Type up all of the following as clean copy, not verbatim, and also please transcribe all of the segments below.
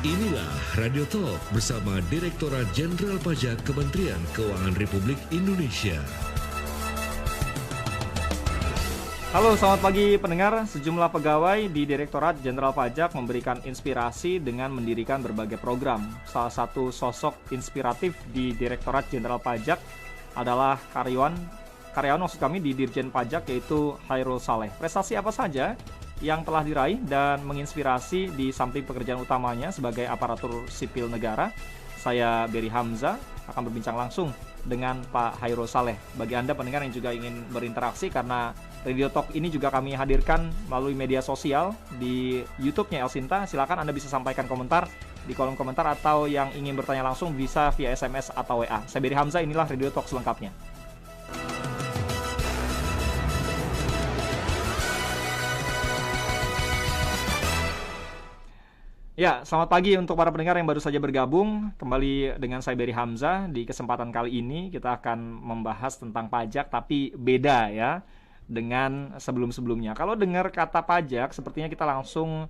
Inilah Radio Talk bersama Direktorat Jenderal Pajak Kementerian Keuangan Republik Indonesia. Halo, selamat pagi pendengar. Sejumlah pegawai di Direktorat Jenderal Pajak memberikan inspirasi dengan mendirikan berbagai program. Salah satu sosok inspiratif di Direktorat Jenderal Pajak adalah karyawan maksud kami di Dirjen Pajak, yaitu Hairul Saleh. Prestasi apa saja yang telah diraih dan menginspirasi di samping pekerjaan utamanya sebagai aparatur sipil negara? Saya Beri Hamzah akan berbincang langsung dengan Pak Hairul Saleh. Bagi Anda pendengar yang juga ingin berinteraksi, karena Radio Talk ini juga kami hadirkan melalui media sosial di YouTube-nya Elsinta, silakan Anda bisa sampaikan komentar di kolom komentar, atau yang ingin bertanya langsung bisa via SMS atau WA. Saya Beri Hamzah, inilah Radio Talk selengkapnya. Ya, selamat pagi untuk para pendengar yang baru saja bergabung. Kembali dengan saya Beri Hamzah. Di kesempatan kali ini kita akan membahas tentang pajak, tapi beda ya dengan sebelum-sebelumnya. Kalau dengar kata pajak, sepertinya kita langsung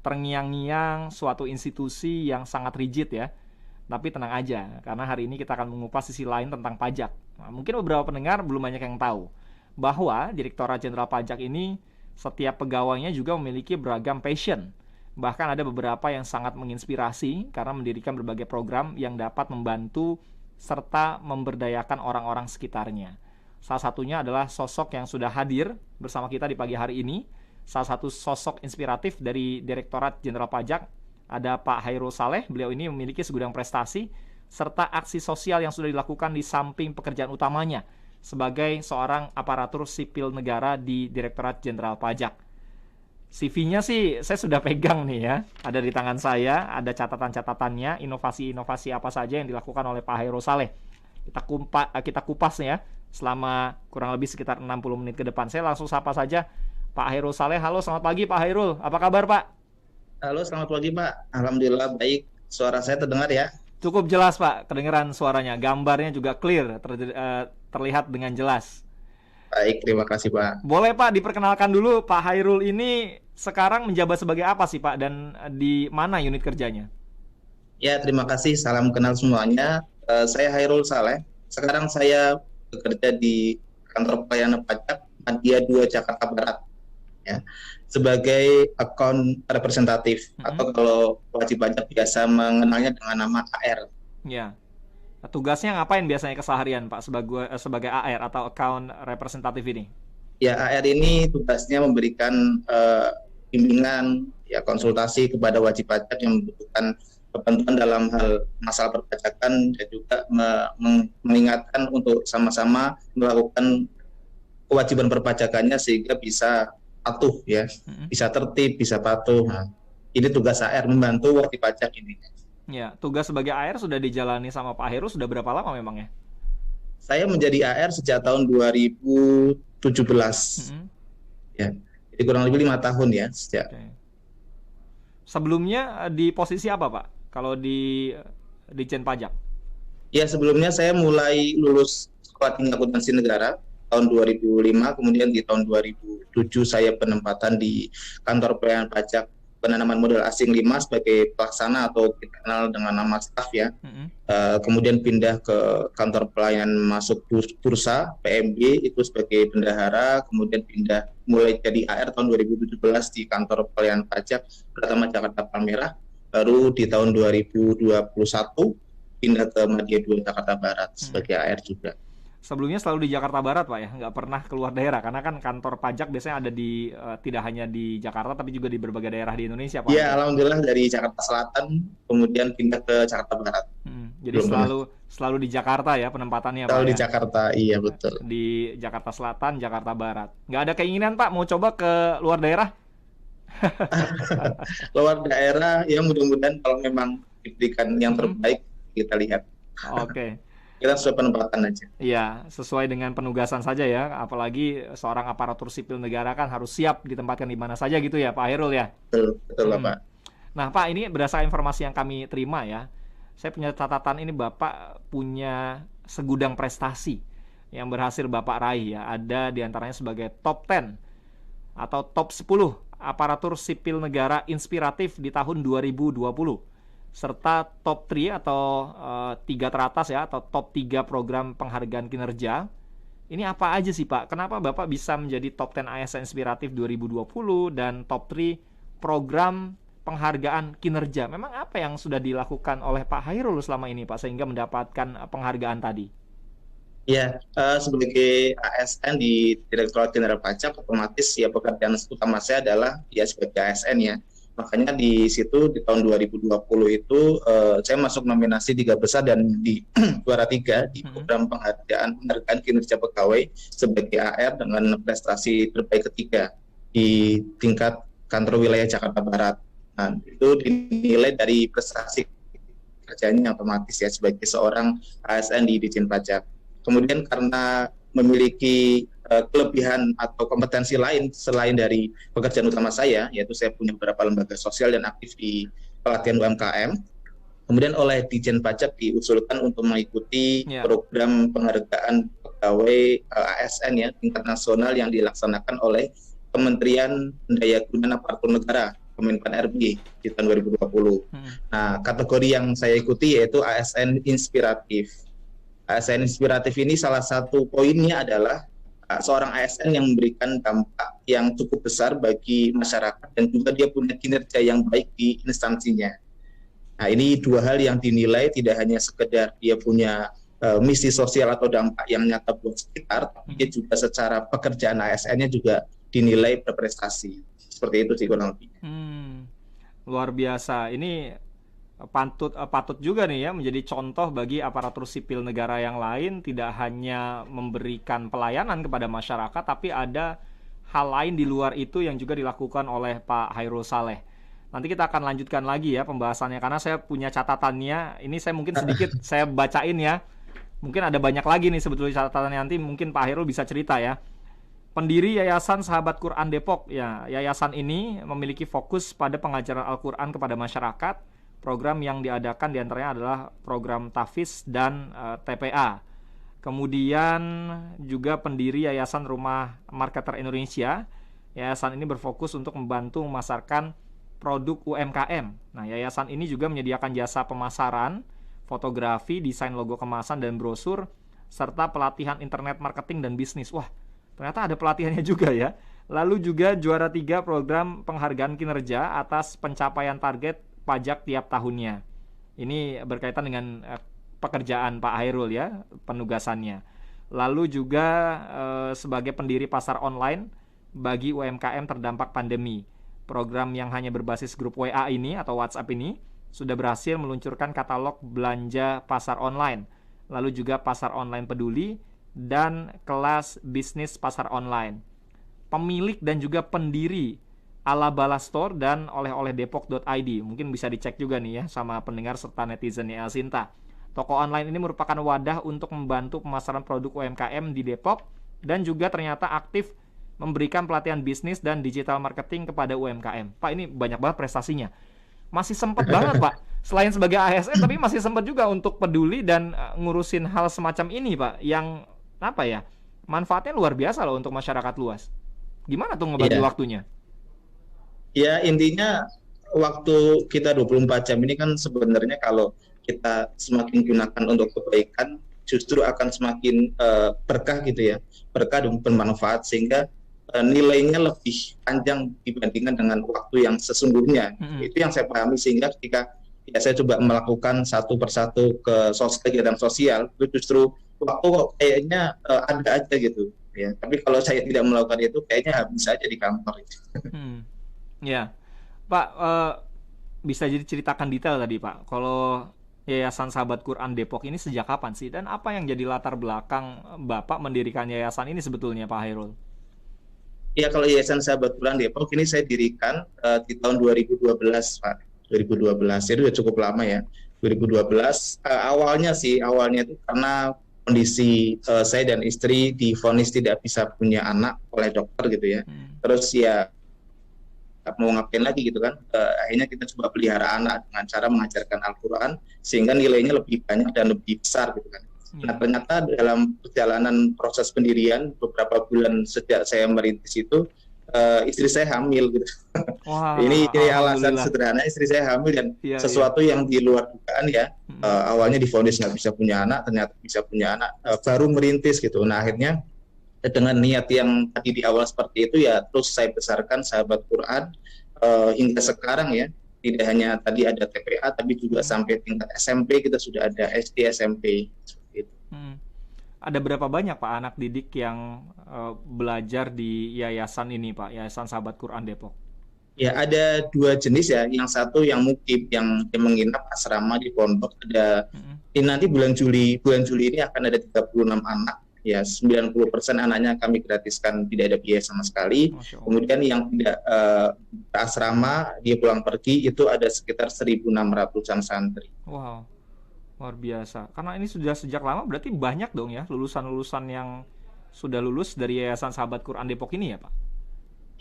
terngiang-ngiang suatu institusi yang sangat rigid ya. Tapi tenang aja, karena hari ini kita akan mengupas sisi lain tentang pajak. Nah, mungkin beberapa pendengar belum banyak yang tahu bahwa Direktorat Jenderal Pajak ini setiap pegawainya juga memiliki beragam passion. Bahkan ada beberapa yang sangat menginspirasi karena mendirikan berbagai program yang dapat membantu serta memberdayakan orang-orang sekitarnya. Salah satunya adalah sosok yang sudah hadir bersama kita di pagi hari ini. Salah satu sosok inspiratif dari Direktorat Jenderal Pajak ada Pak Hairul Saleh. Beliau ini memiliki segudang prestasi serta aksi sosial yang sudah dilakukan di samping pekerjaan utamanya sebagai seorang aparatur sipil negara di Direktorat Jenderal Pajak. CV-nya sih saya sudah pegang nih ya, ada di tangan saya, ada catatan-catatannya, inovasi-inovasi apa saja yang dilakukan oleh Pak Hairul Saleh. Kita kupas ya selama kurang lebih sekitar 60 menit ke depan. Saya langsung sapa saja Pak Hairul Saleh. Halo, selamat pagi Pak Hairul, apa kabar Pak? Halo, selamat pagi Pak. Alhamdulillah baik, suara saya terdengar ya? Cukup jelas Pak, kedengeran suaranya, gambarnya juga clear, terlihat dengan jelas. Baik, terima kasih Pak. Boleh Pak diperkenalkan dulu, Pak Hairul ini sekarang menjabat sebagai apa sih Pak, dan di mana unit kerjanya? Ya, terima kasih, salam kenal semuanya. Saya Hairul Saleh. Sekarang saya bekerja di Kantor Pelayanan Pajak Madya 2 Jakarta Barat ya, sebagai account representatif atau kalau wajib pajak biasa mengenalnya dengan nama AR. Ya. Tugasnya ngapain biasanya keseharian Pak sebagai AR atau account representatif ini? Ya, AR ini tugasnya memberikan bimbingan, ya konsultasi kepada wajib pajak yang membutuhkan bantuan dalam hal masalah perpajakan, dan juga mengingatkan untuk sama-sama melakukan kewajiban perpajakannya sehingga bisa patuh ya, bisa tertib, bisa patuh. Nah, ini tugas AR, membantu wajib pajak ini. Ya, tugas sebagai AR sudah dijalani sama Pak Hairul sudah berapa lama memangnya? Saya menjadi AR sejak tahun 2017. Ya, jadi kurang lebih 5 tahun ya sejak. Okay. Sebelumnya di posisi apa Pak? Kalau di Ditjen Pajak? Ya, sebelumnya saya mulai lulus Sekolah Tinggi Akuntansi Negara tahun 2005, kemudian di tahun 2007 saya penempatan di Kantor Pelayanan Pajak Penanaman Modal Asing 5 sebagai pelaksana atau kita kenal dengan nama staf ya. Kemudian pindah ke Kantor Pelayanan Masuk Bursa PMB itu sebagai bendahara, kemudian pindah mulai jadi AR tahun 2017 di Kantor Pelayanan Pajak Pratama Jakarta Palmerah, baru di tahun 2021 pindah ke Madya 2 Jakarta Barat sebagai AR juga. Sebelumnya selalu di Jakarta Barat Pak ya, nggak pernah keluar daerah, karena kan kantor pajak biasanya ada di tidak hanya di Jakarta tapi juga di berbagai daerah di Indonesia Pak. Iya, alhamdulillah dari Jakarta Selatan kemudian pindah ke Jakarta Barat. Jadi selalu di Jakarta ya penempatannya Pak. Selalu di ya? Jakarta, iya betul. Di Jakarta Selatan, Jakarta Barat. Nggak ada keinginan Pak mau coba ke luar daerah? Luar daerah ya, mudah-mudahan kalau memang diberikan yang terbaik kita lihat. Oke. Kita sesuai penempatan aja. Iya, sesuai dengan penugasan saja ya. Apalagi seorang aparatur sipil negara kan harus siap ditempatkan di mana saja gitu ya Pak Hairul ya. Betul lah Pak. Nah Pak, ini berdasarkan informasi yang kami terima ya, saya punya catatan ini, Bapak punya segudang prestasi yang berhasil Bapak raih ya. Ada diantaranya sebagai top 10 atau top 10 aparatur sipil negara inspiratif di tahun 2020. serta top 3 atau 3 teratas ya, atau top 3 program penghargaan kinerja. Ini apa aja sih Pak? Kenapa Bapak bisa menjadi top 10 ASN Inspiratif 2020 dan top 3 program penghargaan kinerja? Memang apa yang sudah dilakukan oleh Pak Hairul selama ini Pak sehingga mendapatkan penghargaan tadi? Ya, sebagai ASN di Direktorat Jenderal Pajak, otomatis ya pekerjaan utama saya adalah ya sebagai ASN ya. Makanya di situ di tahun 2020 itu saya masuk nominasi 3 besar dan di juara 3 di program penghargaan kinerja pegawai sebagai AR dengan prestasi terbaik ketiga di tingkat kantor wilayah Jakarta Barat. Nah, itu dinilai dari prestasi kerjanya otomatis ya sebagai seorang ASN di Ditjen Pajak. Kemudian karena memiliki kelebihan atau kompetensi lain selain dari pekerjaan utama saya, yaitu saya punya beberapa lembaga sosial dan aktif di pelatihan UMKM. Kemudian oleh Ditjen Pajak diusulkan untuk mengikuti program penghargaan pegawai ASN ya tingkat nasional yang dilaksanakan oleh Kementerian Pendayagunaan Aparatur Negara Kemenpan RB di tahun 2020. Nah, kategori yang saya ikuti yaitu ASN Inspiratif. ASN Inspiratif ini salah satu poinnya adalah seorang ASN yang memberikan dampak yang cukup besar bagi masyarakat dan juga dia punya kinerja yang baik di instansinya. Nah, ini dua hal yang dinilai tidak hanya sekedar dia punya misi sosial atau dampak yang nyata buat sekitar, tapi dia juga secara pekerjaan ASN-nya juga dinilai berprestasi. Seperti itu sih kurang lebih. Luar biasa. Ini patut juga nih ya menjadi contoh bagi aparatur sipil negara yang lain, tidak hanya memberikan pelayanan kepada masyarakat tapi ada hal lain di luar itu yang juga dilakukan oleh Pak Hairul Saleh. Nanti kita akan lanjutkan lagi ya pembahasannya karena saya punya catatannya. Ini saya mungkin sedikit saya bacain ya. Mungkin ada banyak lagi nih sebetulnya catatannya, nanti mungkin Pak Hairul bisa cerita ya. Pendiri Yayasan Sahabat Quran Depok ya. Yayasan ini memiliki fokus pada pengajaran Al-Quran kepada masyarakat. Program yang diadakan diantaranya adalah program Tafiz dan TPA. Kemudian juga pendiri Yayasan Rumah Marketer Indonesia. Yayasan ini berfokus untuk membantu memasarkan produk UMKM. Nah, yayasan ini juga menyediakan jasa pemasaran, fotografi, desain logo kemasan dan brosur, serta pelatihan internet marketing dan bisnis. Wah, ternyata ada pelatihannya juga ya. Lalu juga juara 3 program penghargaan kinerja atas pencapaian target pajak tiap tahunnya. Ini berkaitan dengan pekerjaan Pak Hairul ya, penugasannya. Lalu juga sebagai pendiri pasar online bagi UMKM terdampak pandemi. Program yang hanya berbasis grup WA ini atau WhatsApp ini sudah berhasil meluncurkan katalog belanja pasar online. Lalu juga pasar online peduli dan kelas bisnis pasar online. Pemilik dan juga pendiri Alabala Store dan oleh-oleh depok.id. Mungkin bisa dicek juga nih ya sama pendengar serta netizen El Sinta. Toko online ini merupakan wadah untuk membantu pemasaran produk UMKM di Depok dan juga ternyata aktif memberikan pelatihan bisnis dan digital marketing kepada UMKM. Pak, ini banyak banget prestasinya. Masih sempat banget Pak, selain sebagai ASN tapi masih sempat juga untuk peduli dan ngurusin hal semacam ini Pak, yang apa ya, manfaatnya luar biasa loh untuk masyarakat luas. Gimana tuh ngebagi waktunya? Ya, intinya waktu kita 24 jam ini kan sebenarnya kalau kita semakin gunakan untuk kebaikan justru akan semakin berkah gitu ya, berkah dan bermanfaat sehingga nilainya lebih panjang dibandingkan dengan waktu yang sesungguhnya. Itu yang saya pahami sehingga ketika ya saya coba melakukan satu persatu ke kegiatan sosial itu justru waktu kayaknya ada aja gitu ya. Tapi kalau saya tidak melakukan itu kayaknya habis aja di kantor. Ya, Pak, bisa jadi ceritakan detail tadi Pak, kalau Yayasan Sahabat Quran Depok ini sejak kapan sih? Dan apa yang jadi latar belakang Bapak mendirikan yayasan ini sebetulnya Pak Hairul? Ya, kalau Yayasan Sahabat Quran Depok ini saya dirikan di tahun 2012 Pak, 2012, jadi udah cukup lama ya. 2012, awalnya itu karena kondisi saya dan istri divonis tidak bisa punya anak oleh dokter gitu ya. Terus ya mau ngapain lagi gitu kan, akhirnya kita coba pelihara anak dengan cara mengajarkan Al-Quran sehingga nilainya lebih banyak dan lebih besar gitu kan. Nah, ternyata dalam perjalanan proses pendirian beberapa bulan sejak saya merintis itu istri saya hamil gitu. Wah, Ini alasan alhamdulillah. sederhana, istri saya hamil dan Iya, iya. sesuatu yang di luar dugaan ya. Mm-mm. Awalnya divonis nggak bisa punya anak, ternyata bisa punya anak, baru merintis gitu. Nah akhirnya dengan niat yang tadi di awal seperti itu ya, terus saya besarkan sahabat Quran hingga sekarang ya. Tidak hanya tadi ada TPA, tapi juga sampai tingkat SMP kita sudah ada SD, SMP seperti itu. Mm. Ada berapa banyak Pak anak didik yang belajar di yayasan ini Pak, Yayasan Sahabat Quran Depok? Ya, ada dua jenis ya. Yang satu yang mukim, yang menginap asrama di pondok. Ada Mm-mm. ini nanti bulan Juli ini akan ada 36 anak. Ya, 90% anaknya kami gratiskan, tidak ada biaya sama sekali. Masya Allah. Kemudian yang tidak asrama, dia pulang pergi, itu ada sekitar 1.600-an santri. Wow, luar biasa. Karena ini sudah sejak lama, berarti banyak dong ya lulusan-lulusan yang sudah lulus dari Yayasan Sahabat Quran Depok ini ya Pak?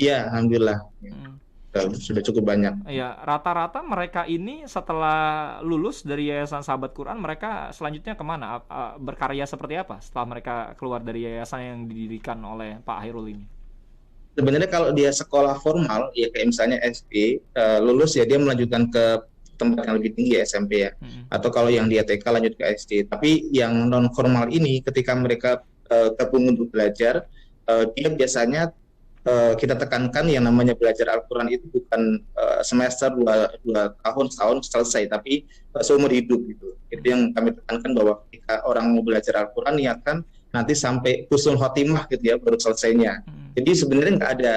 Ya, alhamdulillah. Mm. Sudah cukup banyak. Ya, rata-rata mereka ini setelah lulus dari Yayasan Sahabat Quran, mereka selanjutnya kemana? Berkarya seperti apa setelah mereka keluar dari yayasan yang didirikan oleh Pak Hairul ini? Sebenarnya kalau dia sekolah formal, ya kayak misalnya SD, lulus ya dia melanjutkan ke tempat yang lebih tinggi ya, SMP ya. Mm-mm. Atau kalau yang dia TK lanjut ke SD. Tapi yang non formal ini ketika mereka gabung untuk belajar, dia biasanya kita tekankan yang namanya belajar Al-Quran itu bukan semester dua tahun setahun selesai, tapi seumur hidup gitu. Itu yang kami tekankan, bahwa ketika orang mau belajar Al-Quran niatkan nanti sampai husnul khotimah gitu ya baru selesainya. Mm. Jadi sebenarnya nggak ada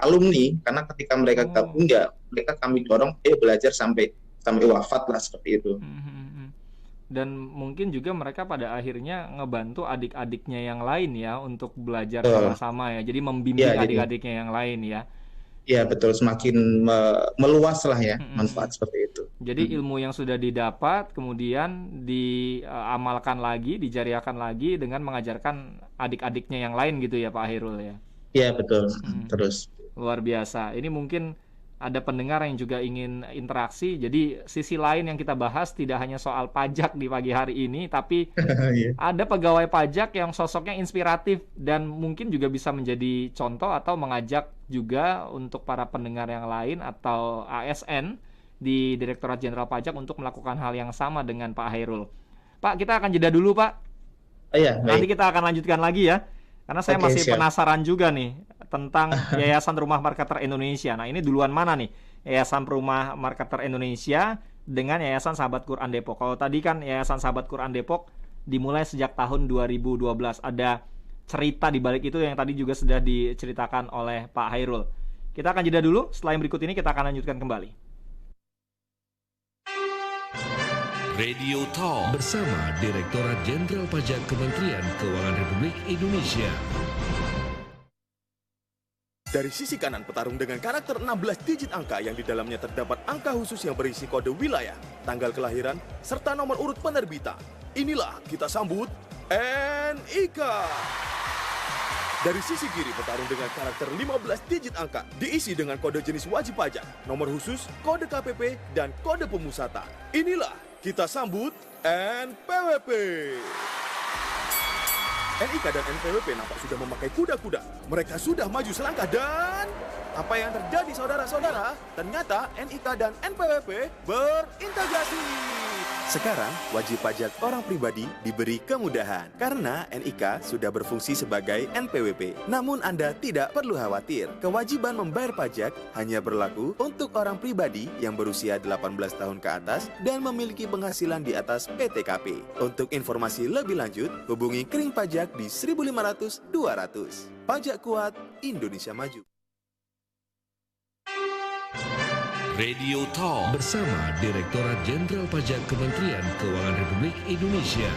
alumni, karena ketika mereka gabung ya mereka kami dorong belajar sampai wafat lah, seperti itu. Mhm. Dan mungkin juga mereka pada akhirnya ngebantu adik-adiknya yang lain ya untuk belajar sama-sama ya. Jadi membimbing Ya, jadi adik-adiknya yang lain ya. ya betul, semakin meluas lah ya Mhm. manfaat seperti itu. Jadi ilmu yang sudah didapat kemudian diamalkan lagi, dijariakan lagi dengan mengajarkan adik-adiknya yang lain gitu ya Pak Hairul ya. Ya betul, terus. Luar biasa. Ini mungkin ada pendengar yang juga ingin interaksi. Jadi sisi lain yang kita bahas tidak hanya soal pajak di pagi hari ini, tapi Iya. ada pegawai pajak yang sosoknya inspiratif dan mungkin juga bisa menjadi contoh atau mengajak juga untuk para pendengar yang lain atau ASN di Direktorat Jenderal Pajak untuk melakukan hal yang sama dengan Pak Hairul. Pak, kita akan jeda dulu Pak. Ya, Nanti baik. kita akan lanjutkan lagi ya. Karena saya Oke, masih siap. penasaran juga nih tentang Yayasan Rumah Marketer Indonesia. Nah, ini duluan mana nih? Yayasan Rumah Marketer Indonesia dengan Yayasan Sahabat Quran Depok. Kalau tadi kan Yayasan Sahabat Quran Depok dimulai sejak tahun 2012. Ada cerita di balik itu yang tadi juga sudah diceritakan oleh Pak Hairul. Kita akan jeda dulu. Setelah yang berikut ini kita akan lanjutkan kembali. Radio Talk bersama Direktorat Jenderal Pajak Kementerian Keuangan Republik Indonesia. Dari sisi kanan, petarung dengan karakter 16 digit angka yang di dalamnya terdapat angka khusus yang berisi kode wilayah, tanggal kelahiran, serta nomor urut penerbitan. Inilah kita sambut NIK. Dari sisi kiri, petarung dengan karakter 15 digit angka diisi dengan kode jenis wajib pajak, nomor khusus, kode KPP, dan kode pemusatan. Inilah kita sambut NPWP. NIK dan NPWP nampak sudah memakai kuda-kuda. Mereka sudah maju selangkah dan... Apa yang terjadi saudara-saudara? Ternyata NIK dan NPWP berintegrasi. Sekarang, wajib pajak orang pribadi diberi kemudahan karena NIK sudah berfungsi sebagai NPWP. Namun Anda tidak perlu khawatir. Kewajiban membayar pajak hanya berlaku untuk orang pribadi yang berusia 18 tahun ke atas dan memiliki penghasilan di atas PTKP. Untuk informasi lebih lanjut, hubungi Kering Pajak di 1500 200. Pajak kuat, Indonesia maju. Radio Talk bersama Direktorat Jenderal Pajak Kementerian Keuangan Republik Indonesia.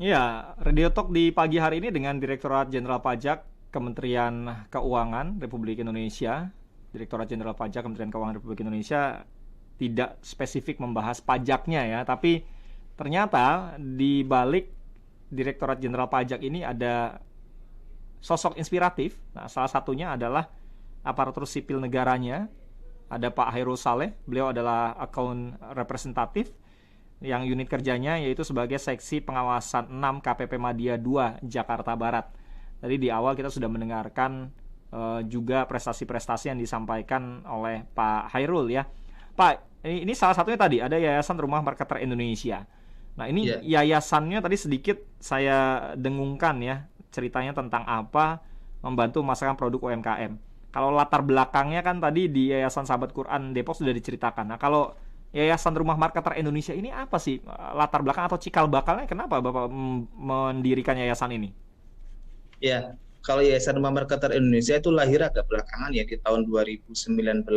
Ya, Radio Talk di pagi hari ini dengan Direktorat Jenderal Pajak Kementerian Keuangan Republik Indonesia. Direktorat Jenderal Pajak Kementerian Keuangan Republik Indonesia tidak spesifik membahas pajaknya ya, tapi ternyata di balik Direktorat Jenderal Pajak ini ada sosok inspiratif. Nah, salah satunya adalah aparatur sipil negaranya. Ada Pak Hairul Saleh, beliau adalah account representatif yang unit kerjanya yaitu sebagai seksi pengawasan 6 KPP Madya 2 Jakarta Barat. Tadi di awal kita sudah mendengarkan juga prestasi-prestasi yang disampaikan oleh Pak Hairul ya. Pak, ini salah satunya tadi ada Yayasan Rumah Marketer Indonesia. Nah ini yayasannya tadi sedikit saya dengungkan ya, ceritanya tentang apa, membantu memasarkan produk UMKM. Kalau latar belakangnya kan tadi di Yayasan Sahabat Quran Depok sudah diceritakan. Nah kalau Yayasan Rumah Marketer Indonesia ini apa sih latar belakang atau cikal bakalnya, kenapa Bapak mendirikan yayasan ini? Ya, kalau Yayasan Rumah Marketer Indonesia itu lahir agak belakangan ya, di tahun 2019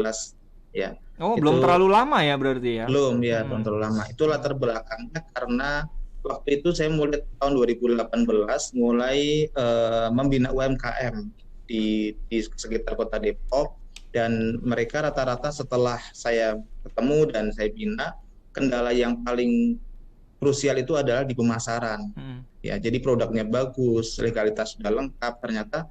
ya. Oh, belum terlalu lama ya berarti ya? Belum ya, belum terlalu lama. Itu latar belakangnya karena waktu itu saya mulai tahun 2018 mulai membina UMKM di sekitar Kota Depok, dan mereka rata-rata setelah saya ketemu dan saya bina, kendala yang paling krusial itu adalah di pemasaran. Ya, jadi produknya bagus, legalitas sudah lengkap, ternyata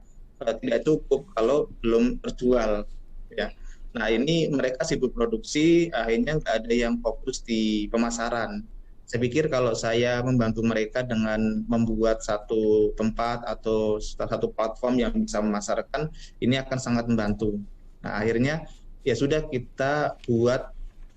tidak cukup kalau belum terjual. Ya, nah ini mereka sibuk produksi, akhirnya nggak ada yang fokus di pemasaran. Saya pikir kalau saya membantu mereka dengan membuat satu tempat atau satu platform yang bisa memasarkan, ini akan sangat membantu. Nah akhirnya ya sudah kita buat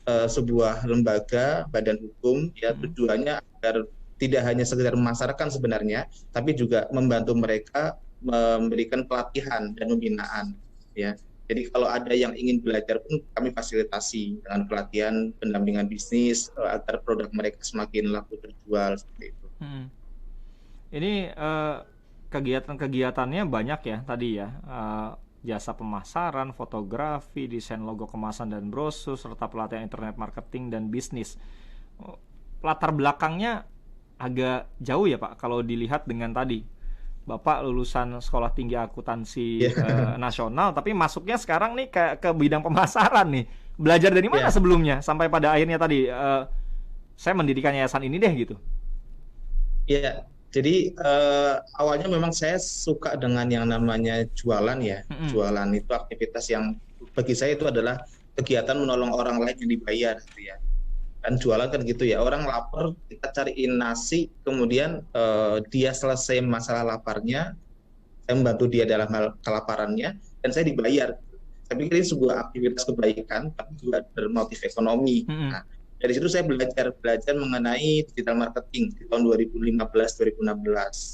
sebuah lembaga badan hukum, ya tujuannya agar tidak hanya sekedar memasarkan sebenarnya, tapi juga membantu mereka memberikan pelatihan dan pembinaan. Ya, jadi kalau ada yang ingin belajar pun kami fasilitasi dengan pelatihan, pendampingan bisnis agar produk mereka semakin laku terjual seperti itu. Ini kegiatan-kegiatannya banyak ya tadi ya. Jasa pemasaran, fotografi, desain logo kemasan dan brosur, serta pelatihan internet marketing dan bisnis. Latar belakangnya agak jauh ya Pak, kalau dilihat dengan tadi Bapak lulusan Sekolah Tinggi Akuntansi Nasional, tapi masuknya sekarang nih ke bidang pemasaran nih. Belajar dari mana sebelumnya sampai pada akhirnya tadi saya mendirikan yayasan ini deh gitu. Iya, jadi awalnya memang saya suka dengan yang namanya jualan ya. Jualan itu aktivitas yang bagi saya itu adalah kegiatan menolong orang lain yang dibayar gitu ya. Kan jualan kan gitu ya, orang lapar kita cariin nasi, kemudian dia selesai masalah laparnya, saya membantu dia dalam hal kelaparannya, dan saya dibayar. Saya pikir ini sebuah aktivitas kebaikan tapi juga bermotif ekonomi. Nah, dari situ saya belajar mengenai digital marketing di tahun 2015-2016,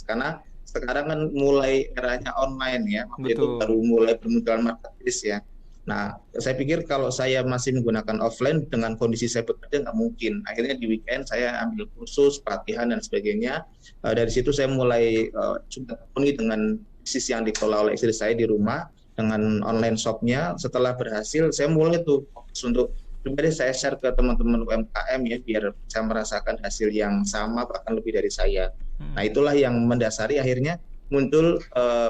karena sekarang kan mulai eranya online ya, waktu itu baru mulai bermunculan marketplace ya. Nah, saya pikir kalau saya masih menggunakan offline dengan kondisi saya bekerja nggak mungkin. Akhirnya di weekend saya ambil kursus, pelatihan dan sebagainya. Dari situ saya mulai sudah penuhi dengan bisnis yang dikelola oleh istri saya di rumah dengan online shopnya. Setelah berhasil, saya mulai tuh fokus untuk coba deh saya share ke teman-teman UMKM ya, biar saya merasakan hasil yang sama bahkan lebih dari saya. Nah, itulah yang mendasari akhirnya muncul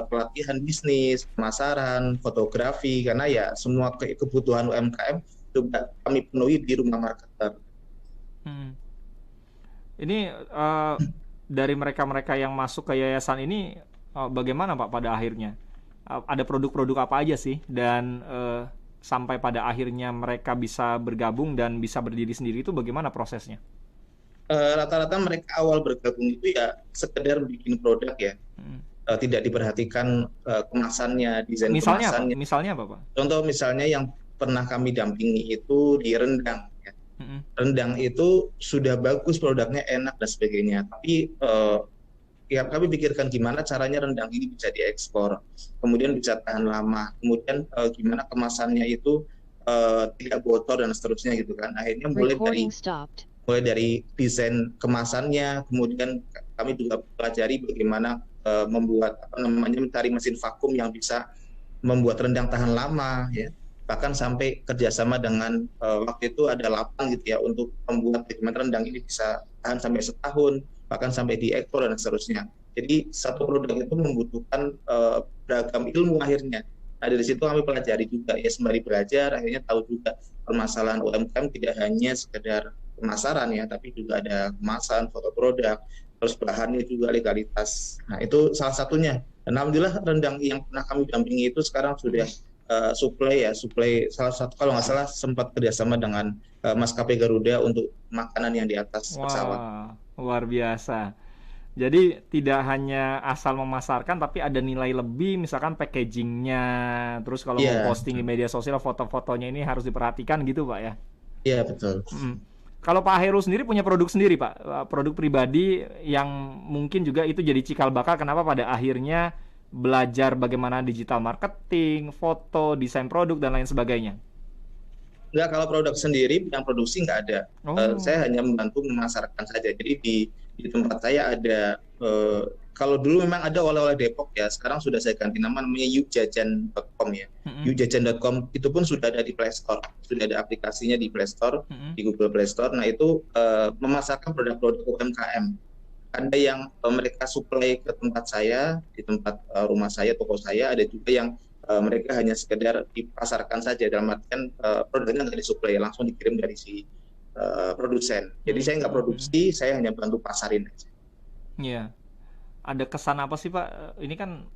pelatihan bisnis, pemasaran, fotografi, karena ya semua kebutuhan UMKM juga kami penuhi di Rumah Marketer. Ini dari mereka-mereka yang masuk ke yayasan ini bagaimana Pak pada akhirnya? Ada produk-produk apa aja sih? Dan sampai pada akhirnya mereka bisa bergabung dan bisa berdiri sendiri itu bagaimana prosesnya? Rata-rata mereka awal bergabung itu ya sekedar bikin produk ya. Tidak diperhatikan kemasannya, desain kemasannya. Misalnya apa Pak? Contoh misalnya yang pernah kami dampingi itu di rendang. Ya. Rendang itu sudah bagus, produknya enak dan sebagainya. Tapi ya kami pikirkan gimana caranya rendang ini bisa diekspor, kemudian bisa tahan lama, kemudian gimana kemasannya itu tidak bocor dan seterusnya gitu kan. Akhirnya mulai dari desain kemasannya, kemudian kami juga pelajari bagaimana membuat mencari mesin vakum yang bisa membuat rendang tahan lama ya, bahkan sampai kerjasama dengan waktu itu ada Lapang gitu ya untuk membuat bagaimana rendang ini bisa tahan sampai setahun, bahkan sampai diekspor dan seterusnya. Jadi satu produk itu membutuhkan beragam ilmu akhirnya. Nah dari situ kami pelajari juga ya, sembari belajar akhirnya tahu juga permasalahan UMKM tidak hanya sekedar pemasaran ya, tapi juga ada kemasan, foto produk, terus bahannya juga legalitas. Nah itu salah satunya. Dan alhamdulillah rendang yang pernah kami dampingi itu sekarang sudah suplai salah satu kalau nggak salah sempat kerjasama dengan maskapai Garuda untuk makanan yang di atas pesawat. Luar biasa. Jadi tidak hanya asal memasarkan, tapi ada nilai lebih, misalkan packagingnya. Terus kalau mau Iya, posting di media sosial, foto-fotonya ini harus diperhatikan gitu, Pak ya. iya betul. Mm. Kalau Pak Hairul sendiri punya produk sendiri, Pak, produk pribadi yang mungkin juga itu jadi cikal bakal kenapa pada akhirnya belajar bagaimana digital marketing, foto, desain produk dan lain sebagainya. Enggak, kalau produk sendiri yang produksi nggak ada. Oh. Saya hanya membantu memasarkan saja. Jadi di tempat saya ada, kalau dulu memang ada oleh-oleh Depok ya, sekarang sudah saya ganti nama namanya yukjajan.com ya. Mm-mm. Yukjajan.com itu pun sudah ada di Play Store, sudah ada aplikasinya di Play Store, Mm-mm. di Google Play Store. Nah itu memasarkan produk-produk UMKM. Ada yang mereka supply ke tempat saya, di tempat rumah saya, toko saya. Ada juga yang mereka hanya sekedar dipasarkan saja, dalam artian produknya nggak disuplai, langsung dikirim dari si produsen. Jadi saya nggak produksi, saya hanya bantu pasarin aja. Iya. Ada kesan apa sih, Pak? Ini kan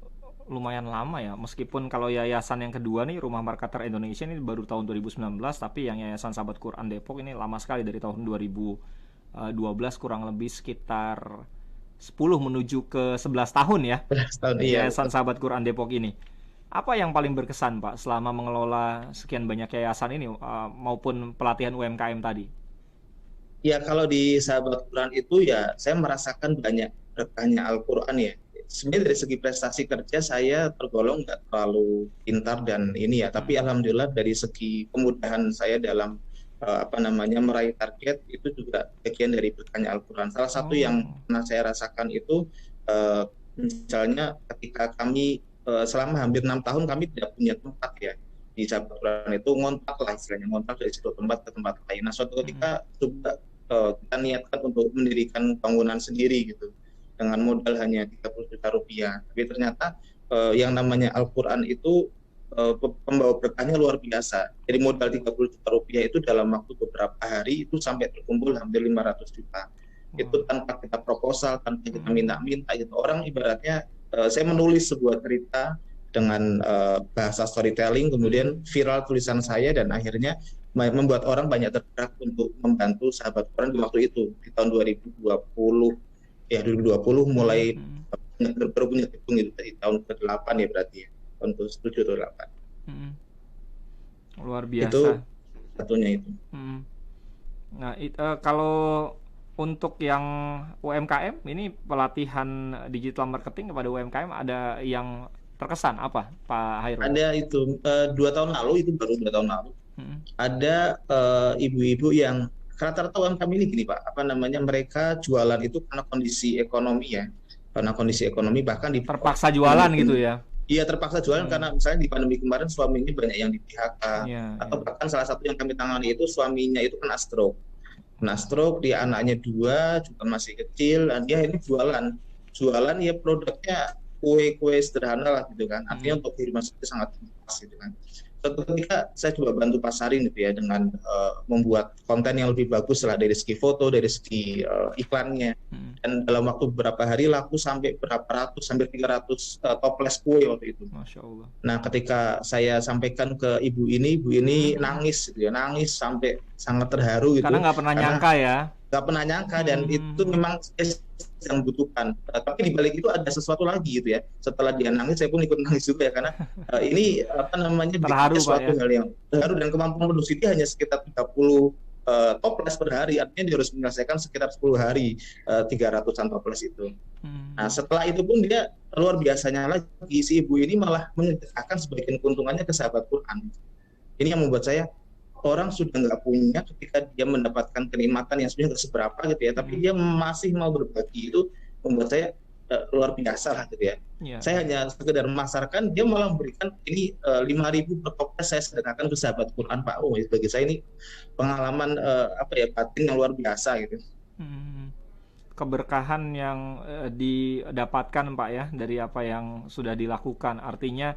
lumayan lama ya, meskipun kalau yayasan yang kedua nih, Rumah Marketer Indonesia ini baru tahun 2019, tapi yang Yayasan Sahabat Quran Depok ini lama sekali dari tahun 2012, kurang lebih sekitar 10 menuju ke 11 tahun ya. 11 tahun, iya. Yayasan Sahabat Quran Depok ini. Apa yang paling berkesan, Pak, selama mengelola sekian banyak yayasan ini maupun pelatihan UMKM tadi? Ya kalau di Sahabat Quran itu ya saya merasakan banyak berkahnya Al-Quran ya. Sebenarnya dari segi prestasi kerja saya tergolong nggak terlalu pintar dan ini ya, tapi alhamdulillah dari segi kemudahan saya dalam meraih target itu juga bagian dari berkahnya Al-Quran. Salah satu yang pernah saya rasakan itu misalnya ketika kami selama hampir 6 tahun kami tidak punya tempat ya di Sahabat Quran, itu ngontrak lah istilahnya, ngontrak dari satu tempat ke tempat lain. Nah suatu ketika coba kita niatkan untuk mendirikan bangunan sendiri gitu dengan modal hanya 30 juta rupiah, tapi ternyata yang namanya Al-Quran itu pembawa berkahnya luar biasa. Jadi modal 30 juta rupiah itu dalam waktu beberapa hari itu sampai terkumpul hampir 500 juta. Itu tanpa kita proposal, tanpa kita minta-minta gitu. Orang ibaratnya saya menulis sebuah cerita dengan bahasa storytelling, kemudian viral tulisan saya dan akhirnya membuat orang banyak tergerak untuk membantu Sahabat Quran di waktu itu, di tahun 2020 ya, 2020 mulai baru punya gedung itu dari tahun ke-8 ya berarti ya, tahun ke-7 atau 8. Luar biasa. Itu satunya itu. Nah, kalau untuk yang UMKM ini pelatihan digital marketing kepada UMKM ada yang terkesan apa, Pak Hairul? Ada itu 2 tahun lalu, itu baru 2 tahun lalu. Ada ibu-ibu yang rata-rata UMKM ini gini Pak, mereka jualan itu karena kondisi ekonomi ya, bahkan terpaksa jualan gitu ya. Iya, terpaksa jualan karena misalnya di pandemi kemarin suaminya banyak yang di PHK, atau bahkan salah satu yang kami tangani itu suaminya itu kena stroke, dia anaknya 2 juga masih kecil, dan dia ini jualan ya produknya kue sederhana lah gitu kan, artinya untuk kehidupan sangat pas gitu kan. Suatu ketika saya coba bantu pasarin gitu ya dengan membuat konten yang lebih bagus lah dari segi foto, dari segi iklannya, dan dalam waktu beberapa hari laku sampai berapa ratus, hampir 300 toples kue waktu itu. Masya Allah. Nah ketika saya sampaikan ke ibu ini nangis gitu ya, nangis sampai sangat terharu gitu. Karena nggak pernah nyangka ya. Nggak pernah nyangka dan itu memang yang butuhkan. Tapi di balik itu ada sesuatu lagi gitu ya. Setelah dia nangis, saya pun ikut nangis juga ya, karena ini terharu, sesuatu hal yang terharu, dan kemampuan produksi dia hanya sekitar 30 toples per hari, artinya dia harus menyelesaikan sekitar 10 hari 300-an toples itu. Nah setelah itu pun dia luar biasanya lagi, si ibu ini malah menyedekahkan sebagian keuntungannya ke Sahabat Quran. Ini yang membuat saya, orang sudah nggak punya ketika dia mendapatkan kenikmatan yang sebenarnya nggak seberapa gitu ya, tapi dia masih mau berbagi, itu membuat saya luar biasa lah gitu ya. Saya hanya sekedar memasarkan, dia malah memberikan ini 5.000 per toples saya sedekahkan ke Sahabat Quran Pak. Bagi saya ini pengalaman batin yang luar biasa gitu. Keberkahan yang didapatkan Pak ya dari apa yang sudah dilakukan, artinya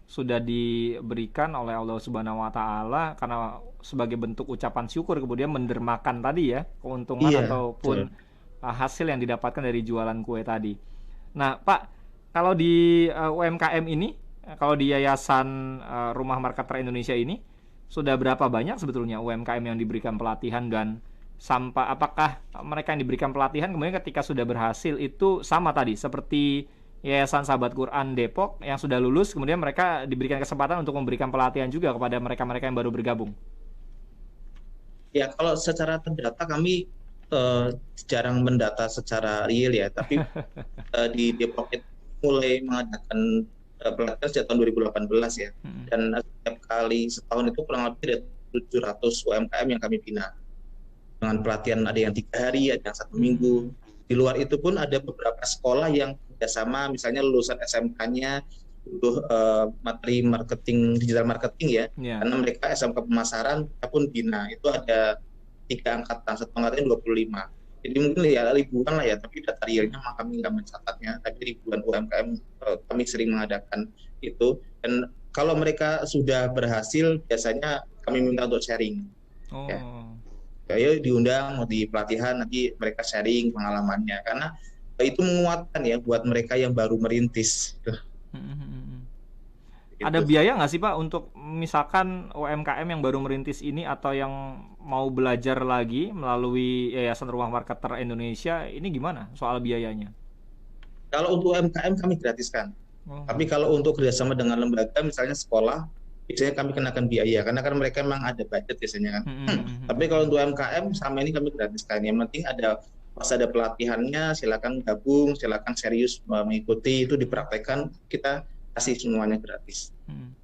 sudah diberikan oleh Allah Subhanahu wa taala karena sebagai bentuk ucapan syukur, kemudian mendermakan tadi ya keuntungan ataupun hasil yang didapatkan dari jualan kue tadi. Nah, Pak, kalau di UMKM ini, kalau di Yayasan Rumah Marketer Indonesia ini sudah berapa banyak sebetulnya UMKM yang diberikan pelatihan dan sampai apakah mereka yang diberikan pelatihan kemudian ketika sudah berhasil itu sama tadi seperti Yayasan Sahabat Quran Depok yang sudah lulus kemudian mereka diberikan kesempatan untuk memberikan pelatihan juga kepada mereka-mereka yang baru bergabung? Ya, kalau secara terdata kami jarang mendata secara real ya, tapi di Depok itu mulai mengadakan pelatihan sejak tahun 2018 ya, dan setiap kali setahun itu kurang lebih ada 700 UMKM yang kami bina dengan pelatihan, ada yang 3 hari, ada yang 1 minggu. Di luar itu pun ada beberapa sekolah yang kerjasama, misalnya lulusan SMK-nya butuh materi marketing, digital marketing ya, karena mereka SMK pemasaran, kita pun bina, itu ada 3 angkatan, satu angkatan 25. Jadi mungkin ya ribuan lah ya, tapi data realnya mah kami nggak mencatatnya, tapi ribuan UMKM kami sering mengadakan itu. Dan kalau mereka sudah berhasil, biasanya kami minta untuk sharing. Ya. Ayo diundang di pelatihan, nanti mereka sharing pengalamannya, karena itu menguatkan ya buat mereka yang baru merintis. Ada biaya nggak sih Pak untuk misalkan UMKM yang baru merintis ini atau yang mau belajar lagi melalui Yayasan Rumah Marketer Indonesia, ini gimana soal biayanya? Kalau untuk UMKM kami gratiskan, tapi kalau untuk kerjasama dengan lembaga misalnya sekolah, biasanya kami kenakan biaya karena kan mereka memang ada budget biasanya kan. Tapi kalau untuk UMKM sama ini kami gratiskan. Yang penting pas ada pelatihannya silakan gabung, silakan serius mengikuti, itu dipraktekkan, kita kasih semuanya gratis.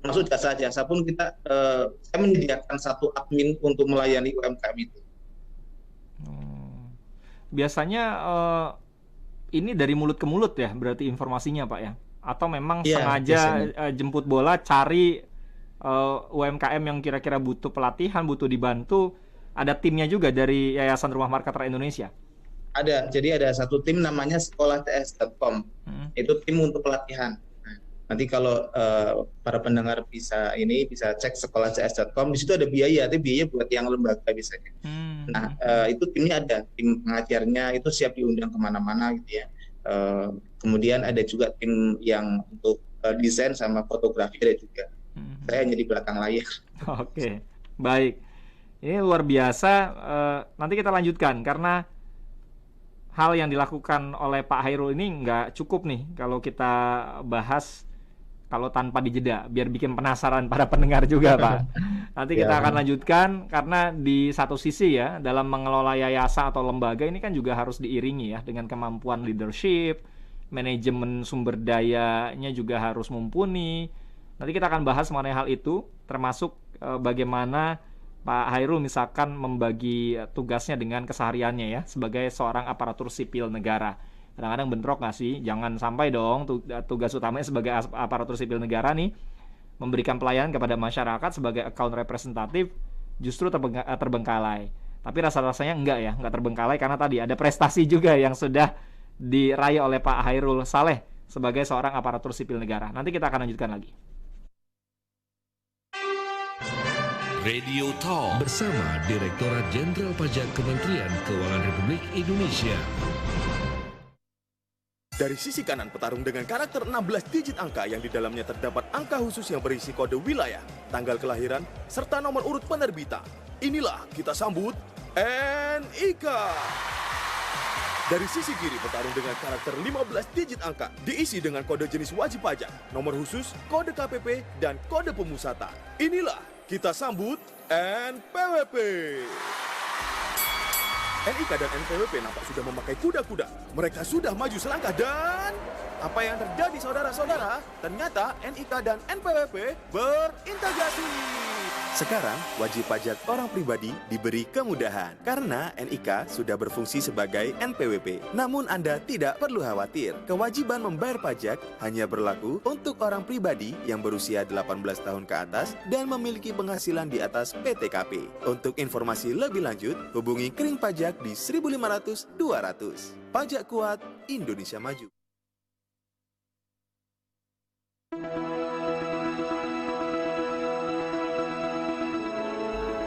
Masuk jasa-jasa pun saya menyediakan 1 admin untuk melayani UMKM itu. Biasanya ini dari mulut ke mulut ya berarti informasinya Pak ya? Atau memang sengaja jemput bola cari UMKM yang kira-kira butuh pelatihan, butuh dibantu, ada timnya juga dari Yayasan Rumah Marketer Indonesia? Ada, jadi ada 1 tim namanya sekolahts.com, itu tim untuk pelatihan. Nanti kalau para pendengar bisa cek sekolahts.com, di situ ada biaya, tapi biaya buat yang lembaga biasanya. Nah, itu timnya ada, tim pengajarnya itu siap diundang kemana-mana gitu ya. Kemudian ada juga tim yang untuk desain sama fotografi ada juga. Saya hanya di belakang layar. Oke, baik. Ini luar biasa. Nanti kita lanjutkan karena hal yang dilakukan oleh Pak Hairul ini nggak cukup nih kalau kita bahas kalau tanpa dijeda, biar bikin penasaran para pendengar juga Pak. Nanti kita akan lanjutkan karena di satu sisi ya dalam mengelola yayasan atau lembaga ini kan juga harus diiringi ya dengan kemampuan leadership, manajemen sumber dayanya juga harus mumpuni. Nanti kita akan bahas mengenai hal itu, termasuk bagaimana Pak Hairul misalkan membagi tugasnya dengan kesehariannya ya, sebagai seorang aparatur sipil negara. Kadang-kadang bentrok nggak sih? Jangan sampai dong tugas utamanya sebagai aparatur sipil negara nih, memberikan pelayanan kepada masyarakat sebagai account representatif justru terbengkalai. Tapi rasa-rasanya nggak terbengkalai karena tadi ada prestasi juga yang sudah diraih oleh Pak Hairul Saleh sebagai seorang aparatur sipil negara. Nanti kita akan lanjutkan lagi. Radio Talk bersama Direktorat Jenderal Pajak Kementerian Keuangan Republik Indonesia. Dari sisi kanan petarung dengan karakter 16 digit angka yang di dalamnya terdapat angka khusus yang berisi kode wilayah, tanggal kelahiran, serta nomor urut penerbitan. Inilah kita sambut NIK. Dari sisi kiri petarung dengan karakter 15 digit angka diisi dengan kode jenis wajib pajak, nomor khusus, kode KPP, dan kode pemusatan. Inilah kita sambut NPWP. NIK dan NPWP nampak sudah memakai kuda-kuda. Mereka sudah maju selangkah dan apa yang terjadi saudara-saudara? Ternyata NIK dan NPWP berintegrasi. Sekarang, wajib pajak orang pribadi diberi kemudahan karena NIK sudah berfungsi sebagai NPWP. Namun Anda tidak perlu khawatir. Kewajiban membayar pajak hanya berlaku untuk orang pribadi yang berusia 18 tahun ke atas dan memiliki penghasilan di atas PTKP. Untuk informasi lebih lanjut, hubungi Kering Pajak di 1500-200. Pajak kuat, Indonesia maju.